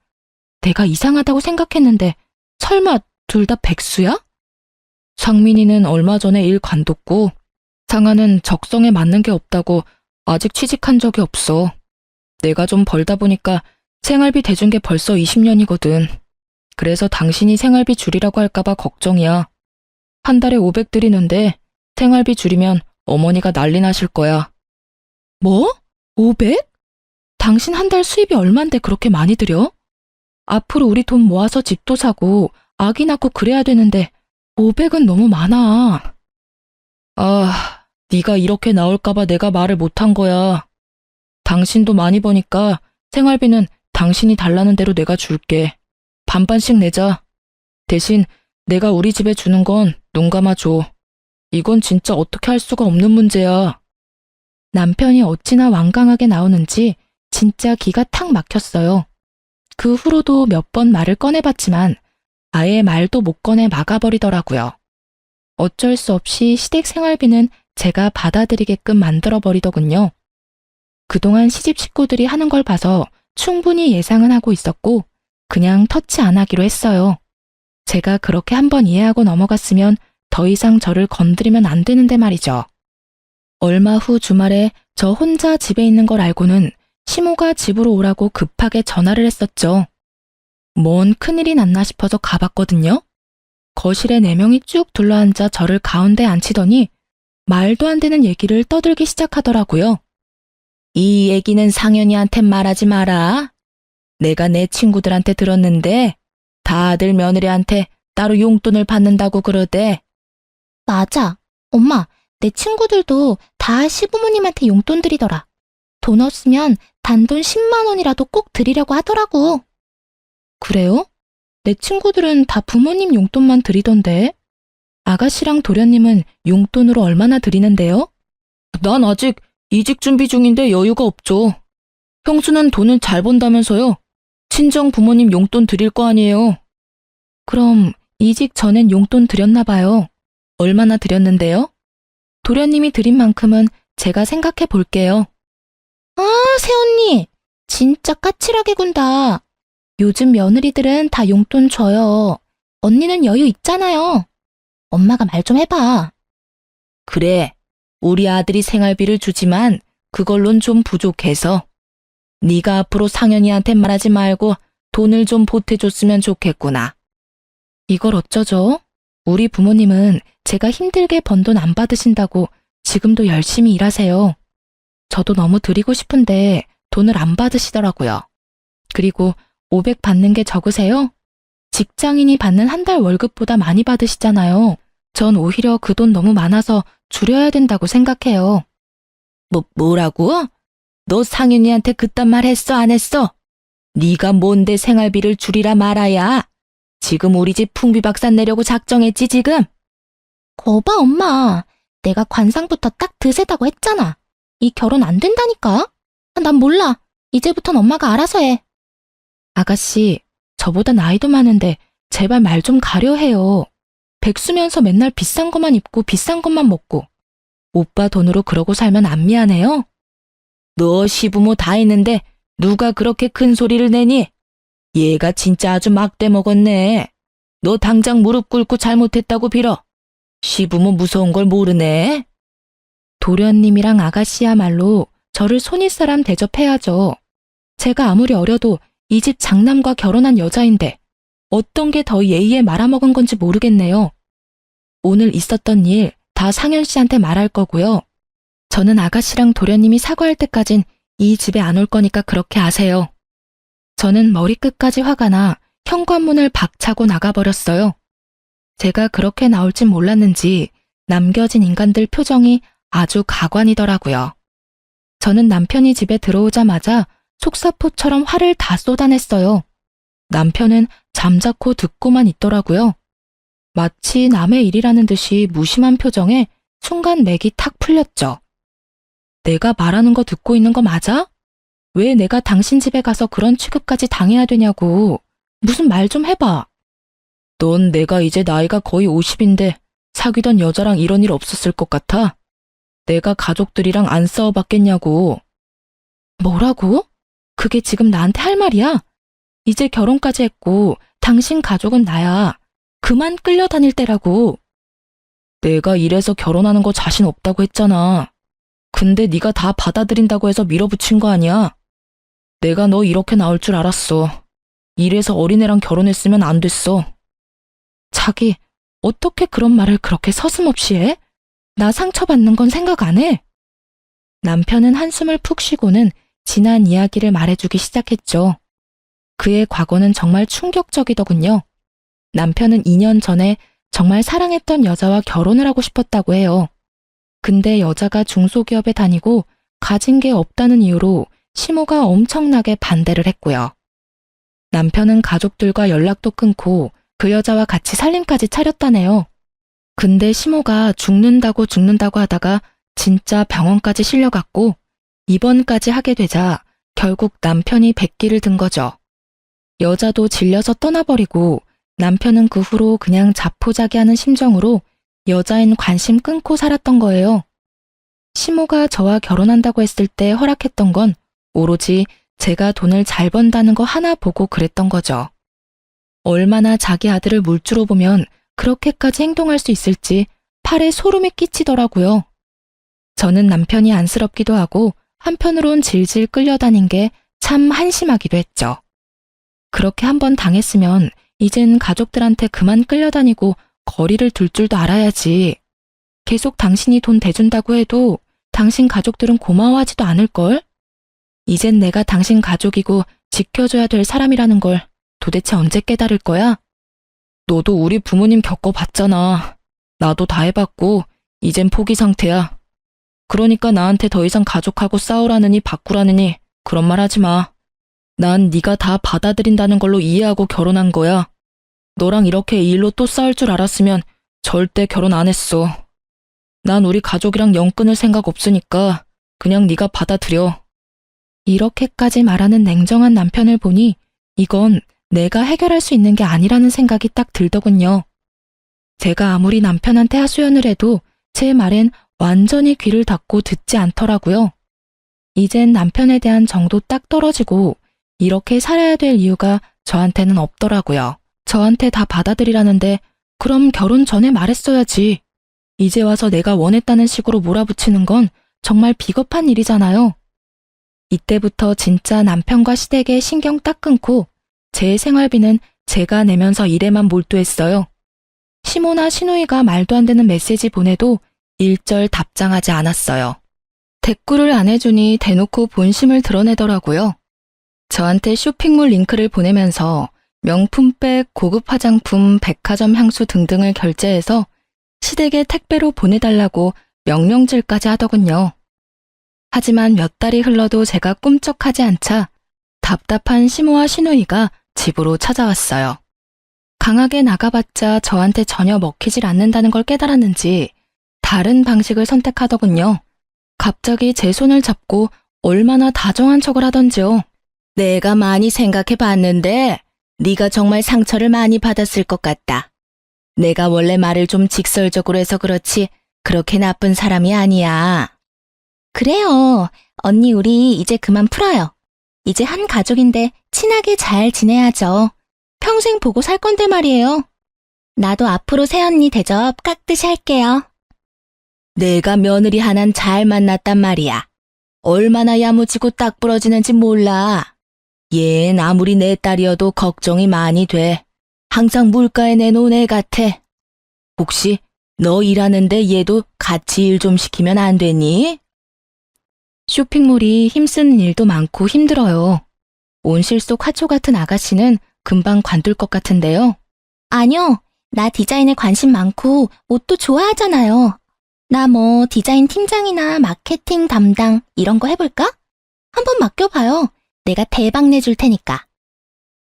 내가 이상하다고 생각했는데 설마 둘 다 백수야? 상민이는 얼마 전에 일 관뒀고 상아는 적성에 맞는 게 없다고 아직 취직한 적이 없어. 내가 좀 벌다 보니까 생활비 대준 게 벌써 20년이거든. 그래서 당신이 생활비 줄이라고 할까봐 걱정이야. 한 달에 500 드리는데 생활비 줄이면 어머니가 난리 나실 거야. 뭐? 500? 당신 한 달 수입이 얼만데 그렇게 많이 들여? 앞으로 우리 돈 모아서 집도 사고 아기 낳고 그래야 되는데 500은 너무 많아. 아, 네가 이렇게 나올까봐 내가 말을 못한 거야. 당신도 많이 버니까 생활비는 당신이 달라는 대로 내가 줄게. 반반씩 내자. 대신 내가 우리 집에 주는 건 눈 감아줘. 이건 진짜 어떻게 할 수가 없는 문제야. 남편이 어찌나 완강하게 나오는지 진짜 기가 탁 막혔어요. 그 후로도 몇 번 말을 꺼내봤지만 아예 말도 못 꺼내 막아버리더라고요. 어쩔 수 없이 시댁 생활비는 제가 받아들이게끔 만들어버리더군요. 그동안 시집 식구들이 하는 걸 봐서 충분히 예상은 하고 있었고 그냥 터치 안 하기로 했어요. 제가 그렇게 한번 이해하고 넘어갔으면 더 이상 저를 건드리면 안 되는데 말이죠. 얼마 후 주말에 저 혼자 집에 있는 걸 알고는 시모가 집으로 오라고 급하게 전화를 했었죠. 뭔 큰일이 났나 싶어서 가봤거든요. 거실에 4명이 쭉 둘러앉아 저를 가운데 앉히더니 말도 안 되는 얘기를 떠들기 시작하더라고요. 이 얘기는 상현이한테 말하지 마라. 내가 내 친구들한테 들었는데 다들 며느리한테 따로 용돈을 받는다고 그러대. 맞아. 엄마, 내 친구들도 다 시부모님한테 용돈 드리더라. 돈 없으면 단돈 10만 원이라도 꼭 드리려고 하더라고. 그래요? 내 친구들은 다 부모님 용돈만 드리던데. 아가씨랑 도련님은 용돈으로 얼마나 드리는데요? 난 아직 이직 준비 중인데 여유가 없죠. 형수는 돈을 잘 번다면서요. 친정 부모님 용돈 드릴 거 아니에요. 그럼 이직 전엔 용돈 드렸나 봐요. 얼마나 드렸는데요? 도련님이 드린 만큼은 제가 생각해 볼게요. 아, 새언니. 진짜 까칠하게 군다. 요즘 며느리들은 다 용돈 줘요. 언니는 여유 있잖아요. 엄마가 말 좀 해봐. 그래, 우리 아들이 생활비를 주지만 그걸론 좀 부족해서. 네가 앞으로 상현이한테 말하지 말고 돈을 좀 보태줬으면 좋겠구나. 이걸 어쩌죠? 우리 부모님은 제가 힘들게 번 돈 안 받으신다고 지금도 열심히 일하세요. 저도 너무 드리고 싶은데 돈을 안 받으시더라고요. 그리고 500 받는 게 적으세요? 직장인이 받는 한 달 월급보다 많이 받으시잖아요. 전 오히려 그 돈 너무 많아서 줄여야 된다고 생각해요. 뭐라고? 너 상윤이한테 그딴 말 했어, 안 했어? 네가 뭔데 생활비를 줄이라 말아야? 지금 우리 집 풍비박산 내려고 작정했지, 지금? 거봐, 엄마. 내가 관상부터 딱 드세다고 했잖아. 이 결혼 안 된다니까? 난 몰라. 이제부턴 엄마가 알아서 해. 아가씨, 저보다 나이도 많은데 제발 말 좀 가려해요. 백수면서 맨날 비싼 것만 입고 비싼 것만 먹고. 오빠 돈으로 그러고 살면 안 미안해요? 너 시부모 다 있는데 누가 그렇게 큰 소리를 내니? 얘가 진짜 아주 막대 먹었네. 너 당장 무릎 꿇고 잘못했다고 빌어. 시부모 무서운 걸 모르네. 도련님이랑 아가씨야말로 저를 손윗사람 대접해야죠. 제가 아무리 어려도 이 집 장남과 결혼한 여자인데 어떤 게 더 예의에 말아먹은 건지 모르겠네요. 오늘 있었던 일 다 상현 씨한테 말할 거고요. 저는 아가씨랑 도련님이 사과할 때까진 이 집에 안 올 거니까 그렇게 아세요. 저는 머리끝까지 화가 나 현관문을 박차고 나가버렸어요. 제가 그렇게 나올진 몰랐는지 남겨진 인간들 표정이 아주 가관이더라고요. 저는 남편이 집에 들어오자마자 속사포처럼 화를 다 쏟아냈어요. 남편은 잠자코 듣고만 있더라고요. 마치 남의 일이라는 듯이 무심한 표정에 순간 맥이 탁 풀렸죠. 내가 말하는 거 듣고 있는 거 맞아? 왜 내가 당신 집에 가서 그런 취급까지 당해야 되냐고. 무슨 말 좀 해봐. 넌 내가 이제 나이가 거의 50인데 사귀던 여자랑 이런 일 없었을 것 같아? 내가 가족들이랑 안 싸워봤겠냐고. 뭐라고? 그게 지금 나한테 할 말이야? 이제 결혼까지 했고 당신 가족은 나야. 그만 끌려다닐 때라고. 내가 이래서 결혼하는 거 자신 없다고 했잖아. 근데 네가 다 받아들인다고 해서 밀어붙인 거 아니야? 내가 너 이렇게 나올 줄 알았어. 이래서 어린애랑 결혼했으면 안 됐어. 자기, 어떻게 그런 말을 그렇게 서슴없이 해? 나 상처받는 건 생각 안 해? 남편은 한숨을 푹 쉬고는 지난 이야기를 말해주기 시작했죠. 그의 과거는 정말 충격적이더군요. 남편은 2년 전에 정말 사랑했던 여자와 결혼을 하고 싶었다고 해요. 근데 여자가 중소기업에 다니고 가진 게 없다는 이유로 시모가 엄청나게 반대를 했고요. 남편은 가족들과 연락도 끊고 그 여자와 같이 살림까지 차렸다네요. 근데 시모가 죽는다고 하다가 진짜 병원까지 실려갔고 입원까지 하게 되자 결국 남편이 백기를 든 거죠. 여자도 질려서 떠나버리고 남편은 그 후로 그냥 자포자기하는 심정으로 여자인 관심 끊고 살았던 거예요. 시모가 저와 결혼한다고 했을 때 허락했던 건 오로지 제가 돈을 잘 번다는 거 하나 보고 그랬던 거죠. 얼마나 자기 아들을 물주로 보면 그렇게까지 행동할 수 있을지 팔에 소름이 끼치더라고요. 저는 남편이 안쓰럽기도 하고 한편으론 질질 끌려다닌 게 참 한심하기도 했죠. 그렇게 한번 당했으면 이젠 가족들한테 그만 끌려다니고 거리를 둘 줄도 알아야지. 계속 당신이 돈 대준다고 해도 당신 가족들은 고마워하지도 않을걸? 이젠 내가 당신 가족이고 지켜줘야 될 사람이라는 걸 도대체 언제 깨달을 거야? 너도 우리 부모님 겪어봤잖아. 나도 다 해봤고 이젠 포기 상태야. 그러니까 나한테 더 이상 가족하고 싸우라느니 바꾸라느니 그런 말 하지 마. 난 네가 다 받아들인다는 걸로 이해하고 결혼한 거야. 너랑 이렇게 이 일로 또 싸울 줄 알았으면 절대 결혼 안 했어. 난 우리 가족이랑 영 끊을 생각 없으니까 그냥 네가 받아들여. 이렇게까지 말하는 냉정한 남편을 보니 이건 내가 해결할 수 있는 게 아니라는 생각이 딱 들더군요. 제가 아무리 남편한테 하소연을 해도 제 말엔 완전히 귀를 닫고 듣지 않더라고요. 이젠 남편에 대한 정도 딱 떨어지고 이렇게 살아야 될 이유가 저한테는 없더라고요. 저한테 다 받아들이라는데 그럼 결혼 전에 말했어야지. 이제 와서 내가 원했다는 식으로 몰아붙이는 건 정말 비겁한 일이잖아요. 이때부터 진짜 남편과 시댁에 신경 딱 끊고 제 생활비는 제가 내면서 일에만 몰두했어요. 시모나 시누이가 말도 안 되는 메시지 보내도 일절 답장하지 않았어요. 대꾸를 안 해주니 대놓고 본심을 드러내더라고요. 저한테 쇼핑몰 링크를 보내면서 명품백, 고급 화장품, 백화점 향수 등등을 결제해서 시댁에 택배로 보내달라고 명령질까지 하더군요. 하지만 몇 달이 흘러도 제가 꿈쩍하지 않자 답답한 시모와 시누이가 집으로 찾아왔어요. 강하게 나가봤자 저한테 전혀 먹히질 않는다는 걸 깨달았는지 다른 방식을 선택하더군요. 갑자기 제 손을 잡고 얼마나 다정한 척을 하던지요. 내가 많이 생각해봤는데 네가 정말 상처를 많이 받았을 것 같다. 내가 원래 말을 좀 직설적으로 해서 그렇지 그렇게 나쁜 사람이 아니야. 그래요. 언니 우리 이제 그만 풀어요. 이제 한 가족인데 친하게 잘 지내야죠. 평생 보고 살 건데 말이에요. 나도 앞으로 새언니 대접 깍듯이 할게요. 내가 며느리 하나는 잘 만났단 말이야. 얼마나 야무지고 딱 부러지는지 몰라. 얜 아무리 내 딸이어도 걱정이 많이 돼. 항상 물가에 내놓은 애 같아. 혹시 너 일하는데 얘도 같이 일 좀 시키면 안 되니? 쇼핑몰이 힘쓰는 일도 많고 힘들어요. 온실 속 화초 같은 아가씨는 금방 관둘 것 같은데요. 아니요. 나 디자인에 관심 많고 옷도 좋아하잖아요. 나 뭐 디자인 팀장이나 마케팅 담당 이런 거 해볼까? 한번 맡겨봐요. 내가 대박 내줄 테니까.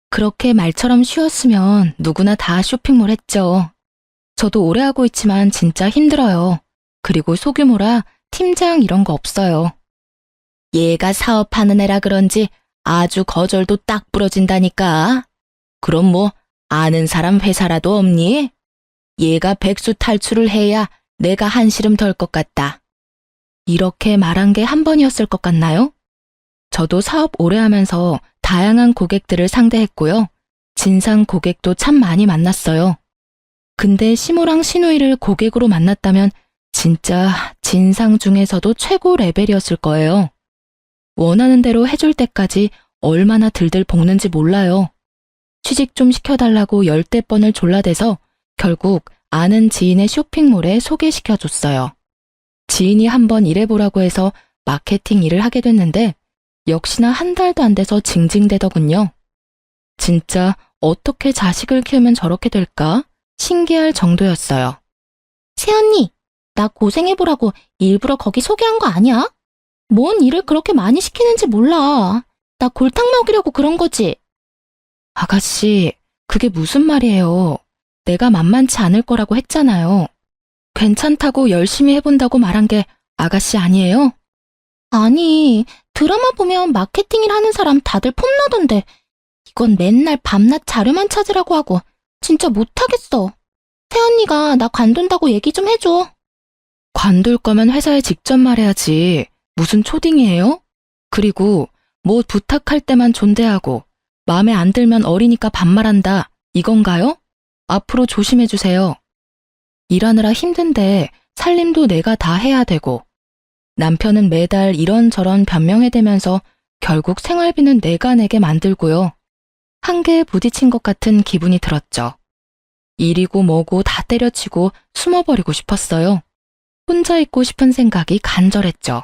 그렇게 말처럼 쉬웠으면 누구나 다 쇼핑몰 했죠. 저도 오래 하고 있지만 진짜 힘들어요. 그리고 소규모라 팀장 이런 거 없어요. 얘가 사업하는 애라 그런지 아주 거절도 딱 부러진다니까. 그럼 뭐 아는 사람 회사라도 없니? 얘가 백수 탈출을 해야 내가 한시름 덜 것 같다. 이렇게 말한 게 한 번이었을 것 같나요? 저도 사업 오래 하면서 다양한 고객들을 상대했고요. 진상 고객도 참 많이 만났어요. 근데 시모랑 시누이를 고객으로 만났다면 진짜 진상 중에서도 최고 레벨이었을 거예요. 원하는 대로 해줄 때까지 얼마나 들들 볶는지 몰라요. 취직 좀 시켜달라고 10대 번을 졸라대서 결국 아는 지인의 쇼핑몰에 소개시켜줬어요. 지인이 한번 일해보라고 해서 마케팅 일을 하게 됐는데 역시나 한 달도 안 돼서 징징대더군요. 진짜 어떻게 자식을 키우면 저렇게 될까? 신기할 정도였어요. 새언니, 나 고생해보라고 일부러 거기 소개한 거 아니야? 뭔 일을 그렇게 많이 시키는지 몰라. 나 골탕 먹이려고 그런 거지. 아가씨, 그게 무슨 말이에요. 내가 만만치 않을 거라고 했잖아요. 괜찮다고 열심히 해본다고 말한 게 아가씨 아니에요? 아니, 드라마 보면 마케팅 일 하는 사람 다들 폼나던데 이건 맨날 밤낮 자료만 찾으라고 하고 진짜 못하겠어. 새언니가 나 관둔다고 얘기 좀 해줘. 관둘 거면 회사에 직접 말해야지. 무슨 초딩이에요? 그리고 뭐 부탁할 때만 존대하고 마음에 안 들면 어리니까 반말한다. 이건가요? 앞으로 조심해주세요. 일하느라 힘든데 살림도 내가 다 해야 되고 남편은 매달 이런저런 변명해대면서 결국 생활비는 내가 내게 만들고요. 한계에 부딪힌 것 같은 기분이 들었죠. 일이고 뭐고 다 때려치고 숨어버리고 싶었어요. 혼자 있고 싶은 생각이 간절했죠.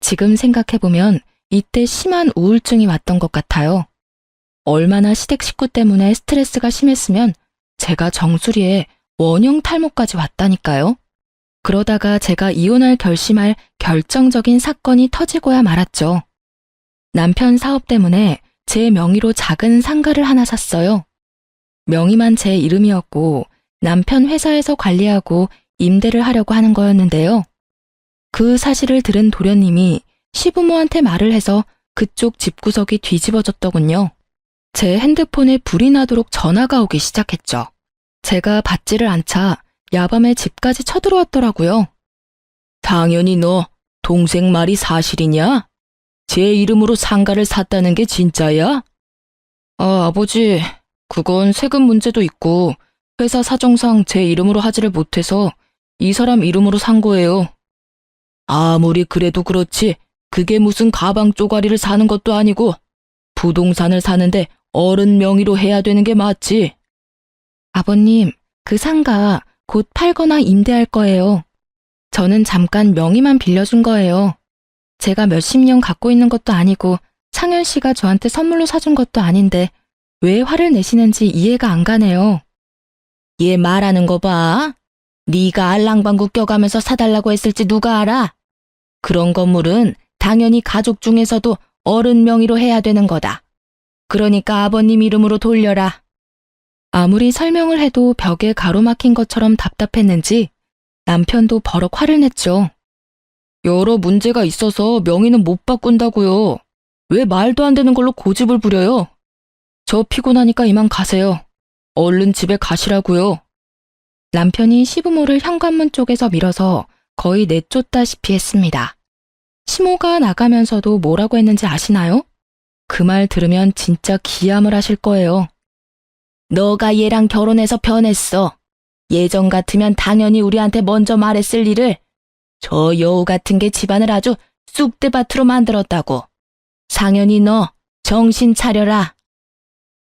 지금 생각해보면 이때 심한 우울증이 왔던 것 같아요. 얼마나 시댁 식구 때문에 스트레스가 심했으면 제가 정수리에 원형 탈모까지 왔다니까요. 그러다가 제가 이혼할 결심할 결정적인 사건이 터지고야 말았죠. 남편 사업 때문에 제 명의로 작은 상가를 하나 샀어요. 명의만 제 이름이었고 남편 회사에서 관리하고 임대를 하려고 하는 거였는데요. 그 사실을 들은 도련님이 시부모한테 말을 해서 그쪽 집구석이 뒤집어졌더군요. 제 핸드폰에 불이 나도록 전화가 오기 시작했죠. 제가 받지를 않자 야밤에 집까지 쳐들어왔더라고요. 당연히 너 동생 말이 사실이냐? 제 이름으로 상가를 샀다는 게 진짜야? 아버지, 그건 세금 문제도 있고 회사 사정상 제 이름으로 하지를 못해서 이 사람 이름으로 산 거예요. 아무리 그래도 그렇지 그게 무슨 가방 쪼가리를 사는 것도 아니고 부동산을 사는데 어른 명의로 해야 되는 게 맞지. 아버님, 그 상가 곧 팔거나 임대할 거예요. 저는 잠깐 명의만 빌려준 거예요. 제가 몇십 년 갖고 있는 것도 아니고 창현 씨가 저한테 선물로 사준 것도 아닌데 왜 화를 내시는지 이해가 안 가네요. 얘 말하는 거 봐. 네가 알랑방구 껴가면서 사달라고 했을지 누가 알아? 그런 건물은 당연히 가족 중에서도 어른 명의로 해야 되는 거다. 그러니까 아버님 이름으로 돌려라. 아무리 설명을 해도 벽에 가로막힌 것처럼 답답했는지 남편도 버럭 화를 냈죠. 여러 문제가 있어서 명의는 못 바꾼다고요. 왜 말도 안 되는 걸로 고집을 부려요? 저 피곤하니까 이만 가세요. 얼른 집에 가시라고요. 남편이 시부모를 현관문 쪽에서 밀어서 거의 내쫓다시피 했습니다. 시모가 나가면서도 뭐라고 했는지 아시나요? 그 말 들으면 진짜 기함을 하실 거예요. 너가 얘랑 결혼해서 변했어. 예전 같으면 당연히 우리한테 먼저 말했을 일을 저 여우 같은 게 집안을 아주 쑥대밭으로 만들었다고. 상현이 너 정신 차려라.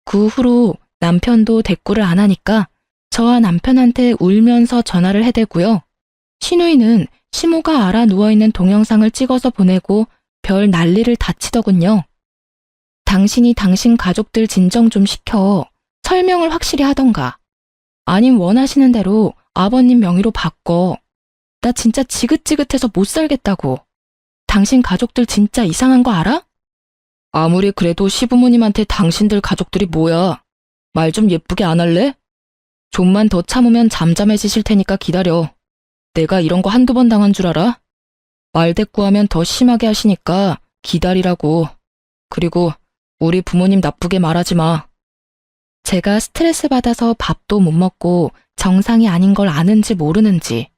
그 후로 남편도 대꾸를 안 하니까 저와 남편한테 울면서 전화를 해대고요. 시누이는 시모가 알아 누워있는 동영상을 찍어서 보내고 별 난리를 다 치더군요. 당신이 당신 가족들 진정 좀 시켜 설명을 확실히 하던가. 아님 원하시는 대로 아버님 명의로 바꿔. 나 진짜 지긋지긋해서 못 살겠다고. 당신 가족들 진짜 이상한 거 알아? 아무리 그래도 시부모님한테 당신들 가족들이 뭐야. 말 좀 예쁘게 안 할래? 좀만 더 참으면 잠잠해지실 테니까 기다려. 내가 이런 거 한두 번 당한 줄 알아? 말대꾸하면 더 심하게 하시니까 기다리라고. 그리고 우리 부모님 나쁘게 말하지 마. 제가 스트레스 받아서 밥도 못 먹고 정상이 아닌 걸 아는지 모르는지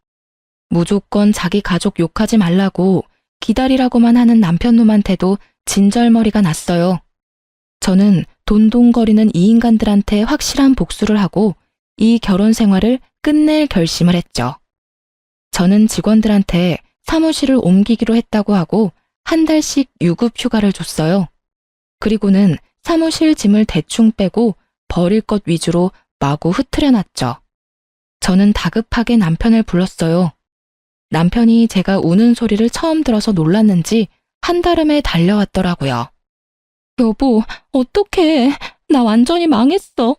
무조건 자기 가족 욕하지 말라고 기다리라고만 하는 남편놈한테도 진절머리가 났어요. 저는 돈동거리는 이 인간들한테 확실한 복수를 하고 이 결혼 생활을 끝낼 결심을 했죠. 저는 직원들한테 사무실을 옮기기로 했다고 하고 한 달씩 유급 휴가를 줬어요. 그리고는 사무실 짐을 대충 빼고 버릴 것 위주로 마구 흐트려놨죠. 저는 다급하게 남편을 불렀어요. 남편이 제가 우는 소리를 처음 들어서 놀랐는지 한달음에 달려왔더라고요. 여보, 어떡해. 나 완전히 망했어.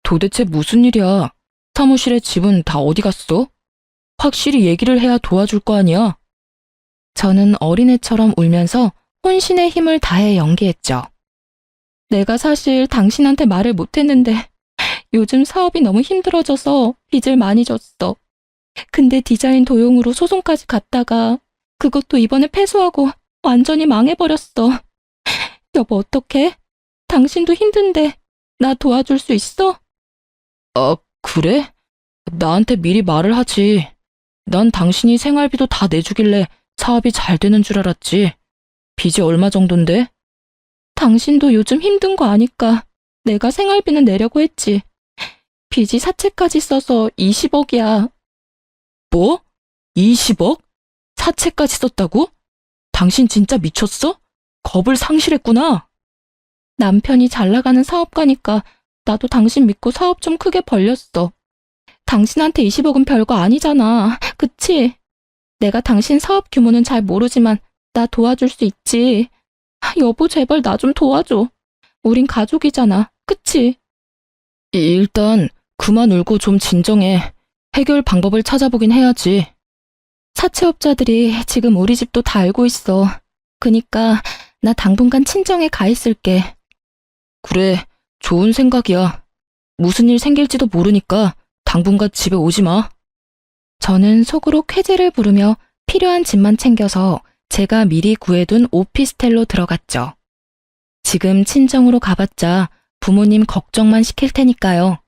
도대체 무슨 일이야? 사무실에 집은 다 어디 갔어? 확실히 얘기를 해야 도와줄 거 아니야? 저는 어린애처럼 울면서 혼신의 힘을 다해 연기했죠. 내가 사실 당신한테 말을 못했는데 요즘 사업이 너무 힘들어져서 빚을 많이 졌어. 근데 디자인 도용으로 소송까지 갔다가 그것도 이번에 패소하고 완전히 망해버렸어. 여보, 어떡해? 당신도 힘든데 나 도와줄 수 있어? 그래? 나한테 미리 말을 하지. 난 당신이 생활비도 다 내주길래 사업이 잘 되는 줄 알았지. 빚이 얼마 정도인데? 당신도 요즘 힘든 거 아니까 내가 생활비는 내려고 했지. 빚이 사채까지 써서 20억이야. 뭐? 20억? 사채까지 썼다고? 당신 진짜 미쳤어? 겁을 상실했구나. 남편이 잘 나가는 사업가니까 나도 당신 믿고 사업 좀 크게 벌렸어. 당신한테 20억은 별거 아니잖아. 그치? 내가 당신 사업 규모는 잘 모르지만 나 도와줄 수 있지. 여보, 제발 나 좀 도와줘. 우린 가족이잖아. 그치? 일단 그만 울고 좀 진정해. 해결 방법을 찾아보긴 해야지. 사채업자들이 지금 우리 집도 다 알고 있어. 그니까 나 당분간 친정에 가 있을게. 그래, 좋은 생각이야. 무슨 일 생길지도 모르니까 당분간 집에 오지 마. 저는 속으로 쾌재를 부르며 필요한 짐만 챙겨서 제가 미리 구해둔 오피스텔로 들어갔죠. 지금 친정으로 가봤자 부모님 걱정만 시킬 테니까요.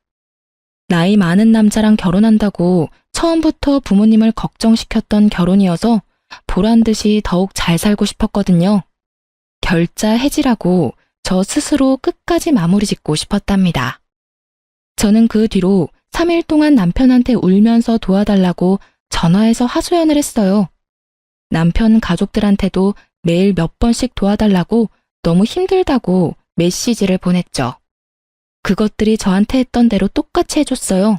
나이 많은 남자랑 결혼한다고 처음부터 부모님을 걱정시켰던 결혼이어서 보란듯이 더욱 잘 살고 싶었거든요. 결자 해지라고 저 스스로 끝까지 마무리 짓고 싶었답니다. 저는 그 뒤로 3일 동안 남편한테 울면서 도와달라고 전화해서 하소연을 했어요. 남편 가족들한테도 매일 몇 번씩 도와달라고 너무 힘들다고 메시지를 보냈죠. 그것들이 저한테 했던 대로 똑같이 해줬어요.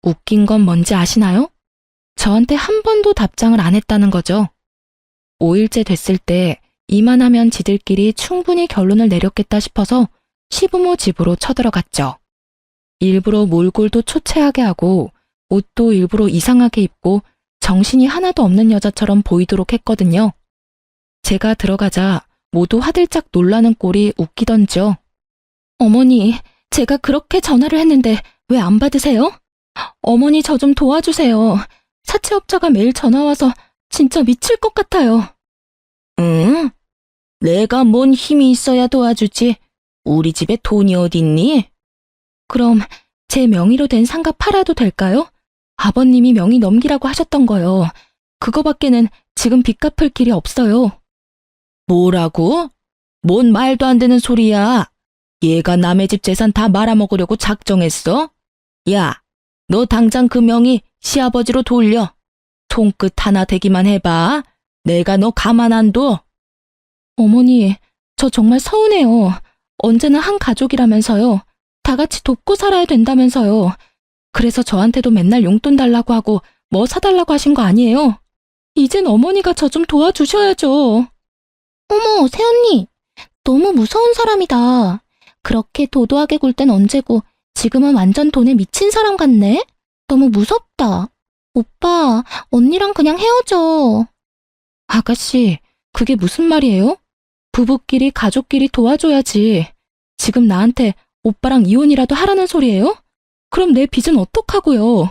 웃긴 건 뭔지 아시나요? 저한테 한 번도 답장을 안 했다는 거죠. 5일째 됐을 때 이만하면 지들끼리 충분히 결론을 내렸겠다 싶어서 시부모 집으로 쳐들어갔죠. 일부러 몰골도 초췌하게 하고 옷도 일부러 이상하게 입고 정신이 하나도 없는 여자처럼 보이도록 했거든요. 제가 들어가자 모두 화들짝 놀라는 꼴이 웃기던지요. 어머니, 제가 그렇게 전화를 했는데 왜 안 받으세요? 어머니, 저 좀 도와주세요. 사채업자가 매일 전화와서 진짜 미칠 것 같아요. 응? 내가 뭔 힘이 있어야 도와주지. 우리 집에 돈이 어딨니? 그럼 제 명의로 된 상가 팔아도 될까요? 아버님이 명의 넘기라고 하셨던 거요. 그거밖에는 지금 빚 갚을 길이 없어요. 뭐라고? 뭔 말도 안 되는 소리야. 얘가 남의 집 재산 다 말아먹으려고 작정했어? 야, 너 당장 그 명의 시아버지로 돌려. 손끝 하나 대기만 해봐. 내가 너 가만 안 둬. 어머니, 저 정말 서운해요. 언제나 한 가족이라면서요. 다 같이 돕고 살아야 된다면서요. 그래서 저한테도 맨날 용돈 달라고 하고 뭐 사달라고 하신 거 아니에요? 이젠 어머니가 저 좀 도와주셔야죠. 어머, 새언니. 너무 무서운 사람이다. 그렇게 도도하게 굴 땐 언제고 지금은 완전 돈에 미친 사람 같네? 너무 무섭다. 오빠, 언니랑 그냥 헤어져. 아가씨, 그게 무슨 말이에요? 부부끼리 가족끼리 도와줘야지. 지금 나한테 오빠랑 이혼이라도 하라는 소리예요? 그럼 내 빚은 어떡하고요?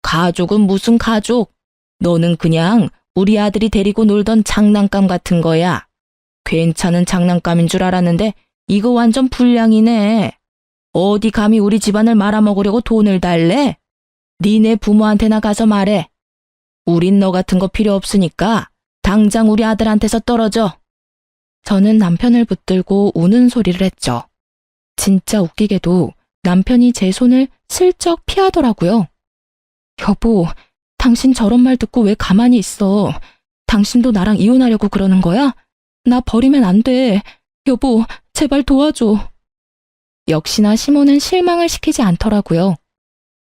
가족은 무슨 가족? 너는 그냥 우리 아들이 데리고 놀던 장난감 같은 거야. 괜찮은 장난감인 줄 알았는데 이거 완전 불량이네. 어디 감히 우리 집안을 말아먹으려고 돈을 달래? 니네 부모한테나 가서 말해. 우린 너 같은 거 필요 없으니까 당장 우리 아들한테서 떨어져. 저는 남편을 붙들고 우는 소리를 했죠. 진짜 웃기게도 남편이 제 손을 슬쩍 피하더라고요. 여보, 당신 저런 말 듣고 왜 가만히 있어? 당신도 나랑 이혼하려고 그러는 거야? 나 버리면 안 돼. 여보, 제발 도와줘. 역시나 시모는 실망을 시키지 않더라고요.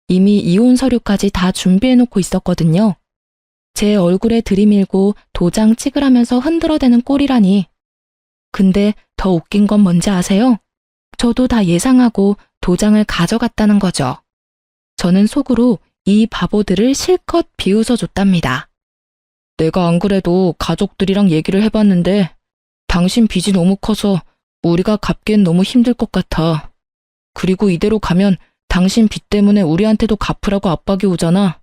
이미 이혼 서류까지 다 준비해놓고 있었거든요. 제 얼굴에 들이밀고 도장 찍으라면서 흔들어대는 꼴이라니. 근데 더 웃긴 건 뭔지 아세요? 저도 다 예상하고 도장을 가져갔다는 거죠. 저는 속으로 이 바보들을 실컷 비웃어줬답니다. 내가 안 그래도 가족들이랑 얘기를 해봤는데 당신 빚이 너무 커서 우리가 갚기엔 너무 힘들 것 같아. 그리고 이대로 가면 당신 빚 때문에 우리한테도 갚으라고 압박이 오잖아.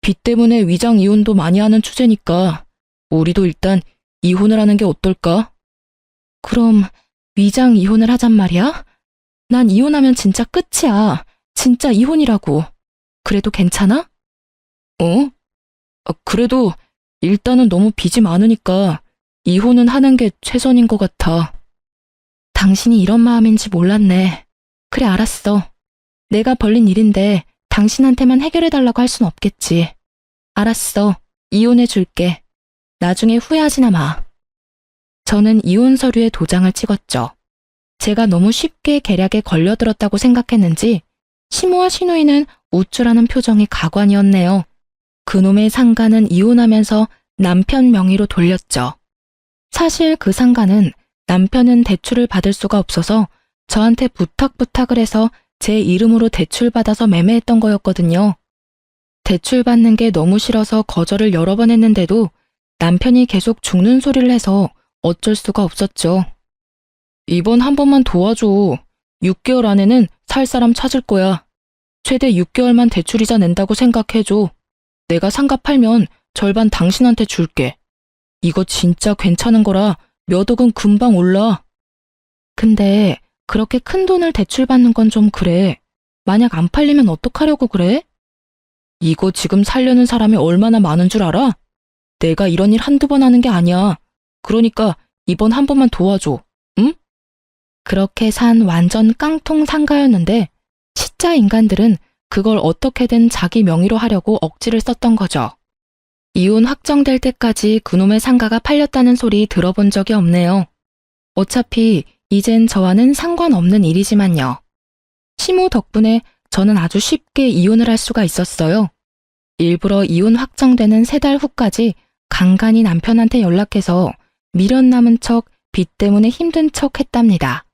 빚 때문에 위장 이혼도 많이 하는 추세니까 우리도 일단 이혼을 하는 게 어떨까? 그럼 위장 이혼을 하잔 말이야? 난 이혼하면 진짜 끝이야. 진짜 이혼이라고. 그래도 괜찮아? 그래도 일단은 너무 빚이 많으니까 이혼은 하는 게 최선인 것 같아. 당신이 이런 마음인지 몰랐네. 그래, 알았어. 내가 벌린 일인데 당신한테만 해결해달라고 할 순 없겠지. 알았어. 이혼해줄게. 나중에 후회하지나 마. 저는 이혼 서류에 도장을 찍었죠. 제가 너무 쉽게 계략에 걸려들었다고 생각했는지 시모와 시누이는 우쭐하는 표정이 가관이었네요. 그놈의 상가는 이혼하면서 남편 명의로 돌렸죠. 사실 그 상가는 남편은 대출을 받을 수가 없어서 저한테 부탁을 해서 제 이름으로 대출받아서 매매했던 거였거든요. 대출받는 게 너무 싫어서 거절을 여러 번 했는데도 남편이 계속 죽는 소리를 해서 어쩔 수가 없었죠. 이번 한 번만 도와줘. 6개월 안에는 살 사람 찾을 거야. 최대 6개월만 대출이자 낸다고 생각해줘. 내가 상가 팔면 절반 당신한테 줄게. 이거 진짜 괜찮은 거라 몇 억은 금방 올라. 근데 그렇게 큰 돈을 대출받는 건 좀 그래. 만약 안 팔리면 어떡하려고 그래? 이거 지금 살려는 사람이 얼마나 많은 줄 알아? 내가 이런 일 한두 번 하는 게 아니야. 그러니까 이번 한 번만 도와줘. 응? 그렇게 산 완전 깡통 상가였는데 시짜 인간들은 그걸 어떻게든 자기 명의로 하려고 억지를 썼던 거죠. 이혼 확정될 때까지 그놈의 상가가 팔렸다는 소리 들어본 적이 없네요. 어차피 이젠 저와는 상관없는 일이지만요. 시모 덕분에 저는 아주 쉽게 이혼을 할 수가 있었어요. 일부러 이혼 확정되는 3달 후까지 간간히 남편한테 연락해서 미련 남은 척, 빚 때문에 힘든 척 했답니다.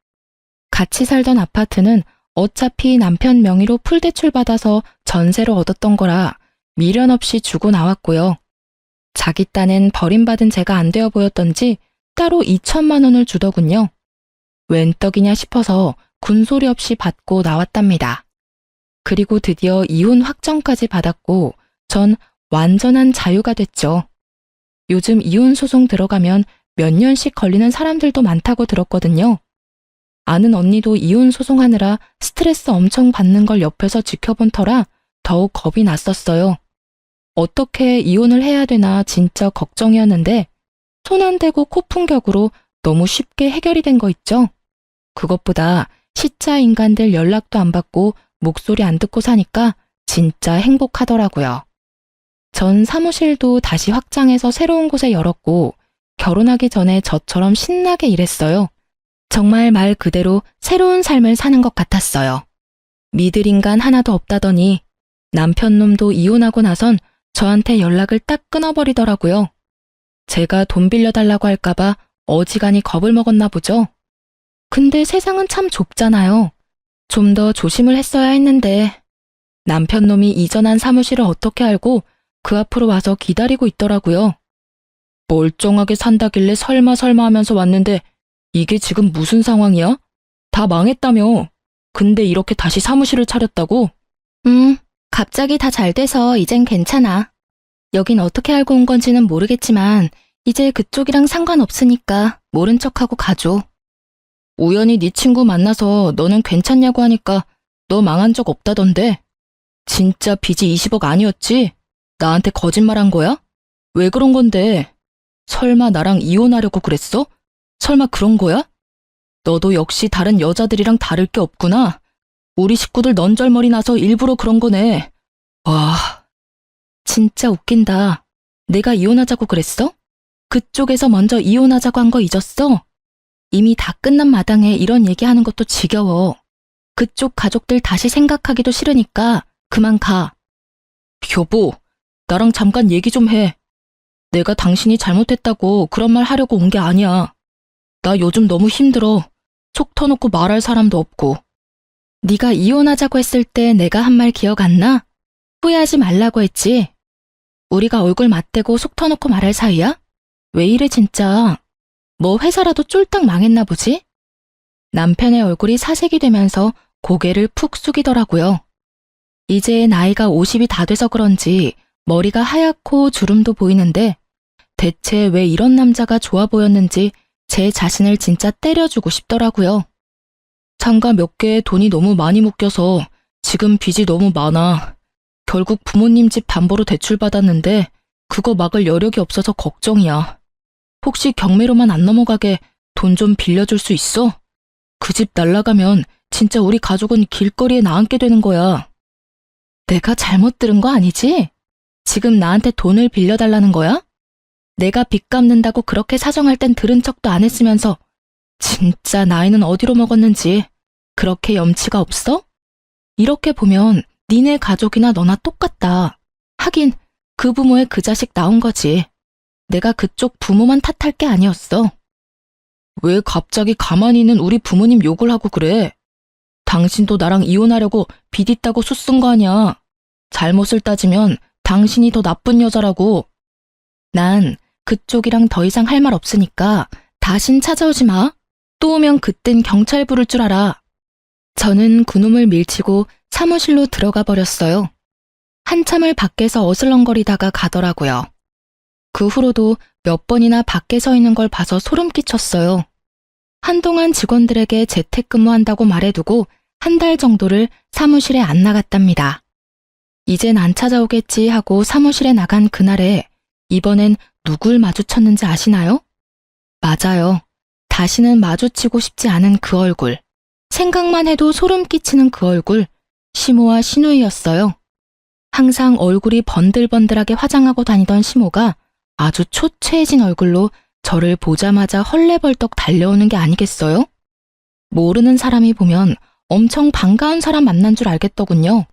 같이 살던 아파트는 어차피 남편 명의로 풀대출 받아서 전세로 얻었던 거라 미련 없이 주고 나왔고요. 자기 딴엔 버림받은 제가 안 되어 보였던지 따로 2천만 원을 주더군요. 웬 떡이냐 싶어서 군소리 없이 받고 나왔답니다. 그리고 드디어 이혼 확정까지 받았고 전 완전한 자유가 됐죠. 요즘 이혼 소송 들어가면 몇 년씩 걸리는 사람들도 많다고 들었거든요. 아는 언니도 이혼 소송하느라 스트레스 엄청 받는 걸 옆에서 지켜본 터라 더욱 겁이 났었어요. 어떻게 이혼을 해야 되나 진짜 걱정이었는데 손 안 대고 코푼격으로 너무 쉽게 해결이 된 거 있죠? 그것보다 시짜 인간들 연락도 안 받고 목소리 안 듣고 사니까 진짜 행복하더라고요. 전 사무실도 다시 확장해서 새로운 곳에 열었고 결혼하기 전에 저처럼 신나게 일했어요. 정말 말 그대로 새로운 삶을 사는 것 같았어요. 믿을 인간 하나도 없다더니 남편 놈도 이혼하고 나선 저한테 연락을 딱 끊어버리더라고요. 제가 돈 빌려달라고 할까봐 어지간히 겁을 먹었나 보죠. 근데 세상은 참 좁잖아요. 좀 더 조심을 했어야 했는데 남편 놈이 이전한 사무실을 어떻게 알고 그 앞으로 와서 기다리고 있더라고요. 멀쩡하게 산다길래 설마 하면서 왔는데 이게 지금 무슨 상황이야? 다 망했다며. 근데 이렇게 다시 사무실을 차렸다고? 갑자기 다 잘 돼서 이젠 괜찮아. 여긴 어떻게 알고 온 건지는 모르겠지만 이제 그쪽이랑 상관없으니까 모른 척하고 가죠. 우연히 네 친구 만나서 너는 괜찮냐고 하니까 너 망한 적 없다던데. 진짜 빚이 20억 아니었지? 나한테 거짓말한 거야? 왜 그런 건데? 설마 나랑 이혼하려고 그랬어? 설마 그런 거야? 너도 역시 다른 여자들이랑 다를 게 없구나. 우리 식구들 넌절머리 나서 일부러 그런 거네. 와, 진짜 웃긴다. 내가 이혼하자고 그랬어? 그쪽에서 먼저 이혼하자고 한 거 잊었어? 이미 다 끝난 마당에 이런 얘기하는 것도 지겨워. 그쪽 가족들 다시 생각하기도 싫으니까 그만 가. 여보, 나랑 잠깐 얘기 좀 해. 내가 당신이 잘못했다고 그런 말 하려고 온 게 아니야. 나 요즘 너무 힘들어. 속 터놓고 말할 사람도 없고. 네가 이혼하자고 했을 때 내가 한 말 기억 안 나? 후회하지 말라고 했지. 우리가 얼굴 맞대고 속 터놓고 말할 사이야? 왜 이래 진짜. 뭐 회사라도 쫄딱 망했나 보지? 남편의 얼굴이 사색이 되면서 고개를 푹 숙이더라고요. 이제 나이가 50이 다 돼서 그런지 머리가 하얗고 주름도 보이는데 대체 왜 이런 남자가 좋아 보였는지 제 자신을 진짜 때려주고 싶더라고요. 상가 몇 개에 돈이 너무 많이 묶여서 지금 빚이 너무 많아. 결국 부모님 집 담보로 대출받았는데 그거 막을 여력이 없어서 걱정이야. 혹시 경매로만 안 넘어가게 돈 좀 빌려줄 수 있어? 그 집 날라가면 진짜 우리 가족은 길거리에 나앉게 되는 거야. 내가 잘못 들은 거 아니지? 지금 나한테 돈을 빌려달라는 거야? 내가 빚 갚는다고 그렇게 사정할 땐 들은 척도 안 했으면서 진짜 나이는 어디로 먹었는지 그렇게 염치가 없어? 이렇게 보면 니네 가족이나 너나 똑같다. 하긴 그 부모의 그 자식 나온 거지. 내가 그쪽 부모만 탓할 게 아니었어. 왜 갑자기 가만히 있는 우리 부모님 욕을 하고 그래? 당신도 나랑 이혼하려고 빚 있다고 수쓴 거 아니야. 잘못을 따지면 당신이 더 나쁜 여자라고. 난 그쪽이랑 더 이상 할 말 없으니까 다신 찾아오지 마. 또 오면 그땐 경찰 부를 줄 알아. 저는 그놈을 밀치고 사무실로 들어가 버렸어요. 한참을 밖에서 어슬렁거리다가 가더라고요. 그 후로도 몇 번이나 밖에 서 있는 걸 봐서 소름 끼쳤어요. 한동안 직원들에게 재택근무한다고 말해두고 한 달 정도를 사무실에 안 나갔답니다. 이젠 안 찾아오겠지 하고 사무실에 나간 그날에 이번엔 누굴 마주쳤는지 아시나요? 맞아요. 다시는 마주치고 싶지 않은 그 얼굴. 생각만 해도 소름 끼치는 그 얼굴. 시모와 신우이였어요. 항상 얼굴이 번들번들하게 화장하고 다니던 시모가 아주 초췌해진 얼굴로 저를 보자마자 헐레벌떡 달려오는 게 아니겠어요? 모르는 사람이 보면 엄청 반가운 사람 만난 줄 알겠더군요.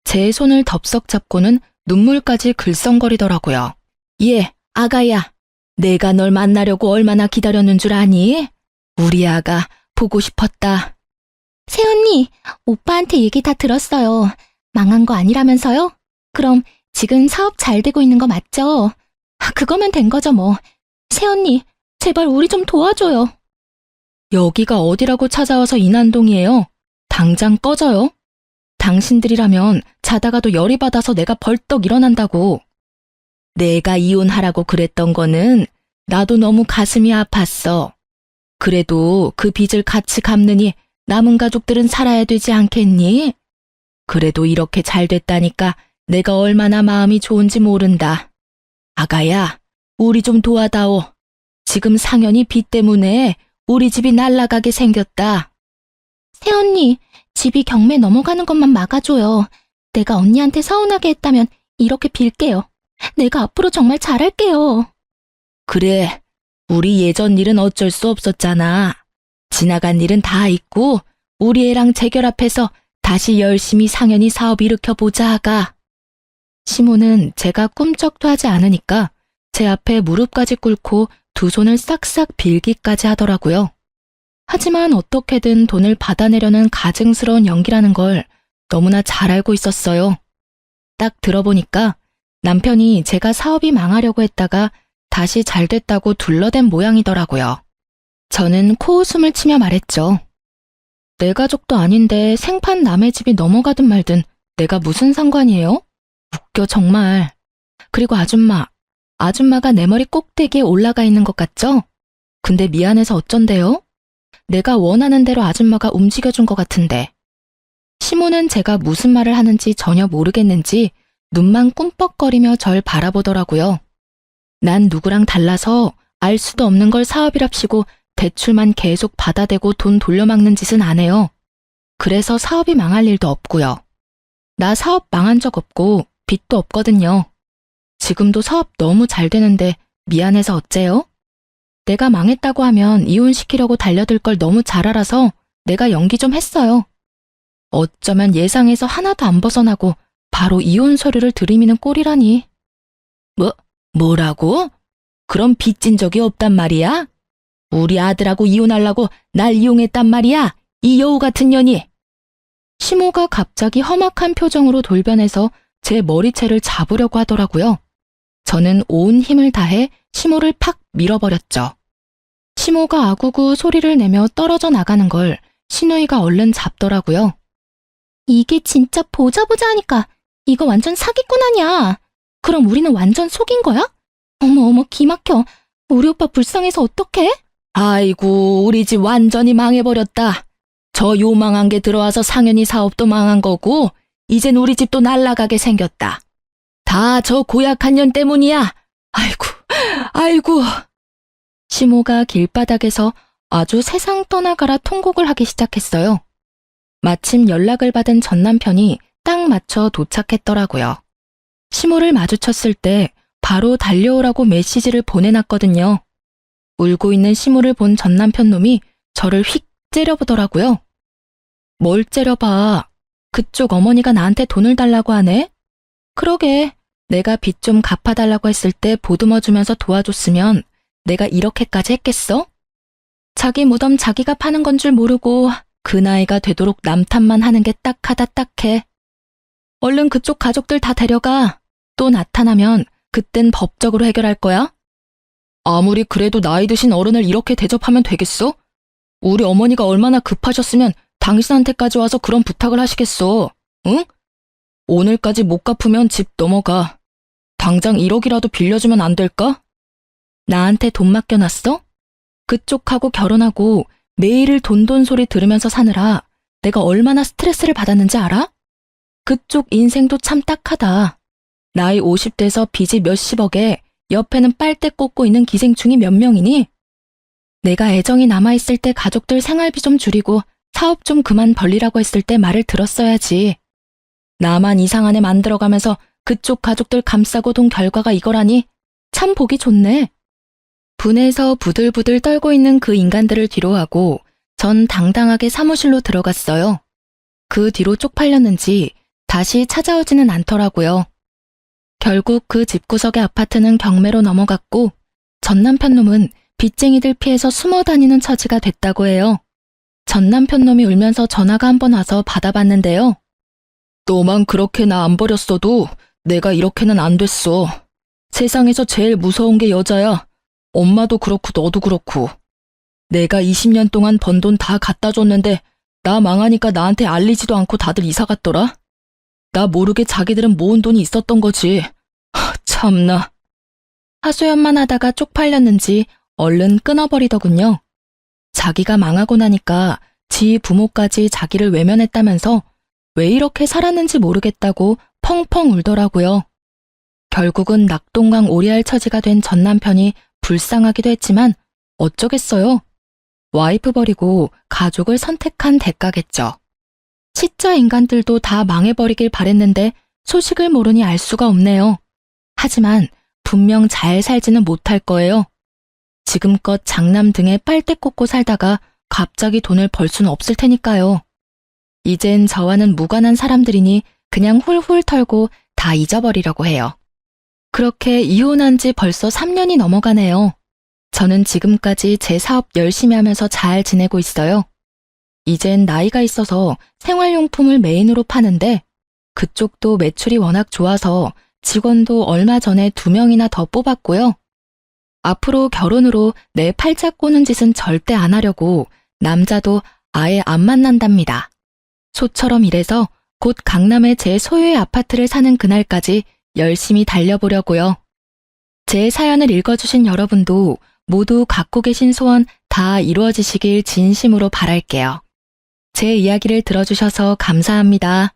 제 손을 덥석 잡고는 눈물까지 글썽거리더라고요. 예, 아가야. 내가 널 만나려고 얼마나 기다렸는 줄 아니? 우리 아가 보고 싶었다. 새언니, 오빠한테 얘기 다 들었어요. 망한 거 아니라면서요? 그럼 지금 사업 잘 되고 있는 거 맞죠? 그거면 된 거죠 뭐. 새언니, 제발 우리 좀 도와줘요. 여기가 어디라고 찾아와서 이난동이에요. 당장 꺼져요. 당신들이라면 자다가도 열이 받아서 내가 벌떡 일어난다고. 내가 이혼하라고 그랬던 거는 나도 너무 가슴이 아팠어. 그래도 그 빚을 같이 갚느니 남은 가족들은 살아야 되지 않겠니? 그래도 이렇게 잘 됐다니까 내가 얼마나 마음이 좋은지 모른다. 아가야, 우리 좀 도와다오. 지금 상현이 빚 때문에 우리 집이 날아가게 생겼다. 새언니, 집이 경매 넘어가는 것만 막아줘요. 내가 언니한테 서운하게 했다면 이렇게 빌게요. 내가 앞으로 정말 잘할게요. 그래, 우리 예전 일은 어쩔 수 없었잖아. 지나간 일은 다 잊고 우리 애랑 재결합해서 다시 열심히 상현이 사업 일으켜보자 하가. 시모는 제가 꿈쩍도 하지 않으니까 제 앞에 무릎까지 꿇고 두 손을 싹싹 빌기까지 하더라고요. 하지만 어떻게든 돈을 받아내려는 가증스러운 연기라는 걸 너무나 잘 알고 있었어요. 딱 들어보니까 남편이 제가 사업이 망하려고 했다가 다시 잘 됐다고 둘러댄 모양이더라고요. 저는 코웃음을 치며 말했죠. 내 가족도 아닌데 생판 남의 집이 넘어가든 말든 내가 무슨 상관이에요? 웃겨 정말. 그리고 아줌마가 내 머리 꼭대기에 올라가 있는 것 같죠? 근데 미안해서 어쩐대요? 내가 원하는 대로 아줌마가 움직여준 것 같은데. 시모는 제가 무슨 말을 하는지 전혀 모르겠는지 눈만 꿈뻑거리며 절 바라보더라고요. 난 누구랑 달라서 알 수도 없는 걸 사업이랍시고 대출만 계속 받아대고 돈 돌려막는 짓은 안 해요. 그래서 사업이 망할 일도 없고요. 나 사업 망한 적 없고 빚도 없거든요. 지금도 사업 너무 잘 되는데 미안해서 어째요? 내가 망했다고 하면 이혼시키려고 달려들 걸 너무 잘 알아서 내가 연기 좀 했어요. 어쩌면 예상에서 하나도 안 벗어나고 바로 이혼 서류를 들이미는 꼴이라니. 뭐라고? 그럼 빚진 적이 없단 말이야? 우리 아들하고 이혼하려고 날 이용했단 말이야? 이 여우 같은 년이. 시모가 갑자기 험악한 표정으로 돌변해서 제 머리채를 잡으려고 하더라고요. 저는 온 힘을 다해 시모를 팍 밀어버렸죠. 시모가 아구구 소리를 내며 떨어져 나가는 걸 시누이가 얼른 잡더라고요. 이게 진짜 보자 하니까 이거 완전 사기꾼 아니야. 그럼 우리는 완전 속인 거야? 어머 기막혀. 우리 오빠 불쌍해서 어떡해? 아이고, 우리 집 완전히 망해버렸다. 저 요망한 게 들어와서 상현이 사업도 망한 거고 이젠 우리 집도 날아가게 생겼다. 다 저 고약한 년 때문이야. 아이고. 시모가 길바닥에서 아주 세상 떠나가라 통곡을 하기 시작했어요. 마침 연락을 받은 전 남편이 딱 맞춰 도착했더라고요. 시모를 마주쳤을 때 바로 달려오라고 메시지를 보내놨거든요. 울고 있는 시모를 본 전 남편 놈이 저를 휙 째려보더라고요. 뭘 째려봐. 그쪽 어머니가 나한테 돈을 달라고 하네? 그러게, 내가 빚 좀 갚아달라고 했을 때 보듬어주면서 도와줬으면 내가 이렇게까지 했겠어? 자기 무덤 자기가 파는 건 줄 모르고 그 나이가 되도록 남 탓만 하는 게 딱하다 딱해. 얼른 그쪽 가족들 다 데려가. 또 나타나면 그땐 법적으로 해결할 거야? 아무리 그래도 나이 드신 어른을 이렇게 대접하면 되겠어? 우리 어머니가 얼마나 급하셨으면 당신한테까지 와서 그런 부탁을 하시겠어, 응? 오늘까지 못 갚으면 집 넘어가. 당장 1억이라도 빌려주면 안 될까? 나한테 돈 맡겨놨어? 그쪽하고 결혼하고 매일 돈 소리 들으면서 사느라 내가 얼마나 스트레스를 받았는지 알아? 그쪽 인생도 참 딱하다. 나이 50대에서 빚이 몇십억에 옆에는 빨대 꽂고 있는 기생충이 몇 명이니? 내가 애정이 남아있을 때 가족들 생활비 좀 줄이고 사업 좀 그만 벌리라고 했을 때 말을 들었어야지. 나만 이상한 애 만들어가면서 그쪽 가족들 감싸고 돈 결과가 이거라니 참 보기 좋네. 분해서 부들부들 떨고 있는 그 인간들을 뒤로하고 전 당당하게 사무실로 들어갔어요. 그 뒤로 쪽팔렸는지 다시 찾아오지는 않더라고요. 결국 그 집구석의 아파트는 경매로 넘어갔고 전 남편 놈은 빚쟁이들 피해서 숨어 다니는 처지가 됐다고 해요. 전 남편 놈이 울면서 전화가 한 번 와서 받아봤는데요. 너만 그렇게 나 안 버렸어도 내가 이렇게는 안 됐어. 세상에서 제일 무서운 게 여자야. 엄마도 그렇고 너도 그렇고. 내가 20년 동안 번 돈 다 갖다 줬는데 나 망하니까 나한테 알리지도 않고 다들 이사 갔더라. 나 모르게 자기들은 모은 돈이 있었던 거지. 참나. 하소연만 하다가 쪽팔렸는지 얼른 끊어버리더군요. 자기가 망하고 나니까 지 부모까지 자기를 외면했다면서 왜 이렇게 살았는지 모르겠다고 펑펑 울더라고요. 결국은 낙동강 오리알 처지가 된 전 남편이 불쌍하기도 했지만 어쩌겠어요. 와이프 버리고 가족을 선택한 대가겠죠. 치자 인간들도 다 망해버리길 바랬는데 소식을 모르니 알 수가 없네요. 하지만 분명 잘 살지는 못할 거예요. 지금껏 장남 등에 빨대 꽂고 살다가 갑자기 돈을 벌 수는 없을 테니까요. 이젠 저와는 무관한 사람들이니 그냥 훌훌 털고 다 잊어버리려고 해요. 그렇게 이혼한 지 벌써 3년이 넘어가네요. 저는 지금까지 제 사업 열심히 하면서 잘 지내고 있어요. 이젠 나이가 있어서 생활용품을 메인으로 파는데 그쪽도 매출이 워낙 좋아서 직원도 얼마 전에 2명이나 더 뽑았고요. 앞으로 결혼으로 내 팔자 꼬는 짓은 절대 안 하려고 남자도 아예 안 만난답니다. 소처럼 일해서 곧 강남에 제 소유의 아파트를 사는 그날까지 열심히 달려보려고요. 제 사연을 읽어주신 여러분도 모두 갖고 계신 소원 다 이루어지시길 진심으로 바랄게요. 제 이야기를 들어주셔서 감사합니다.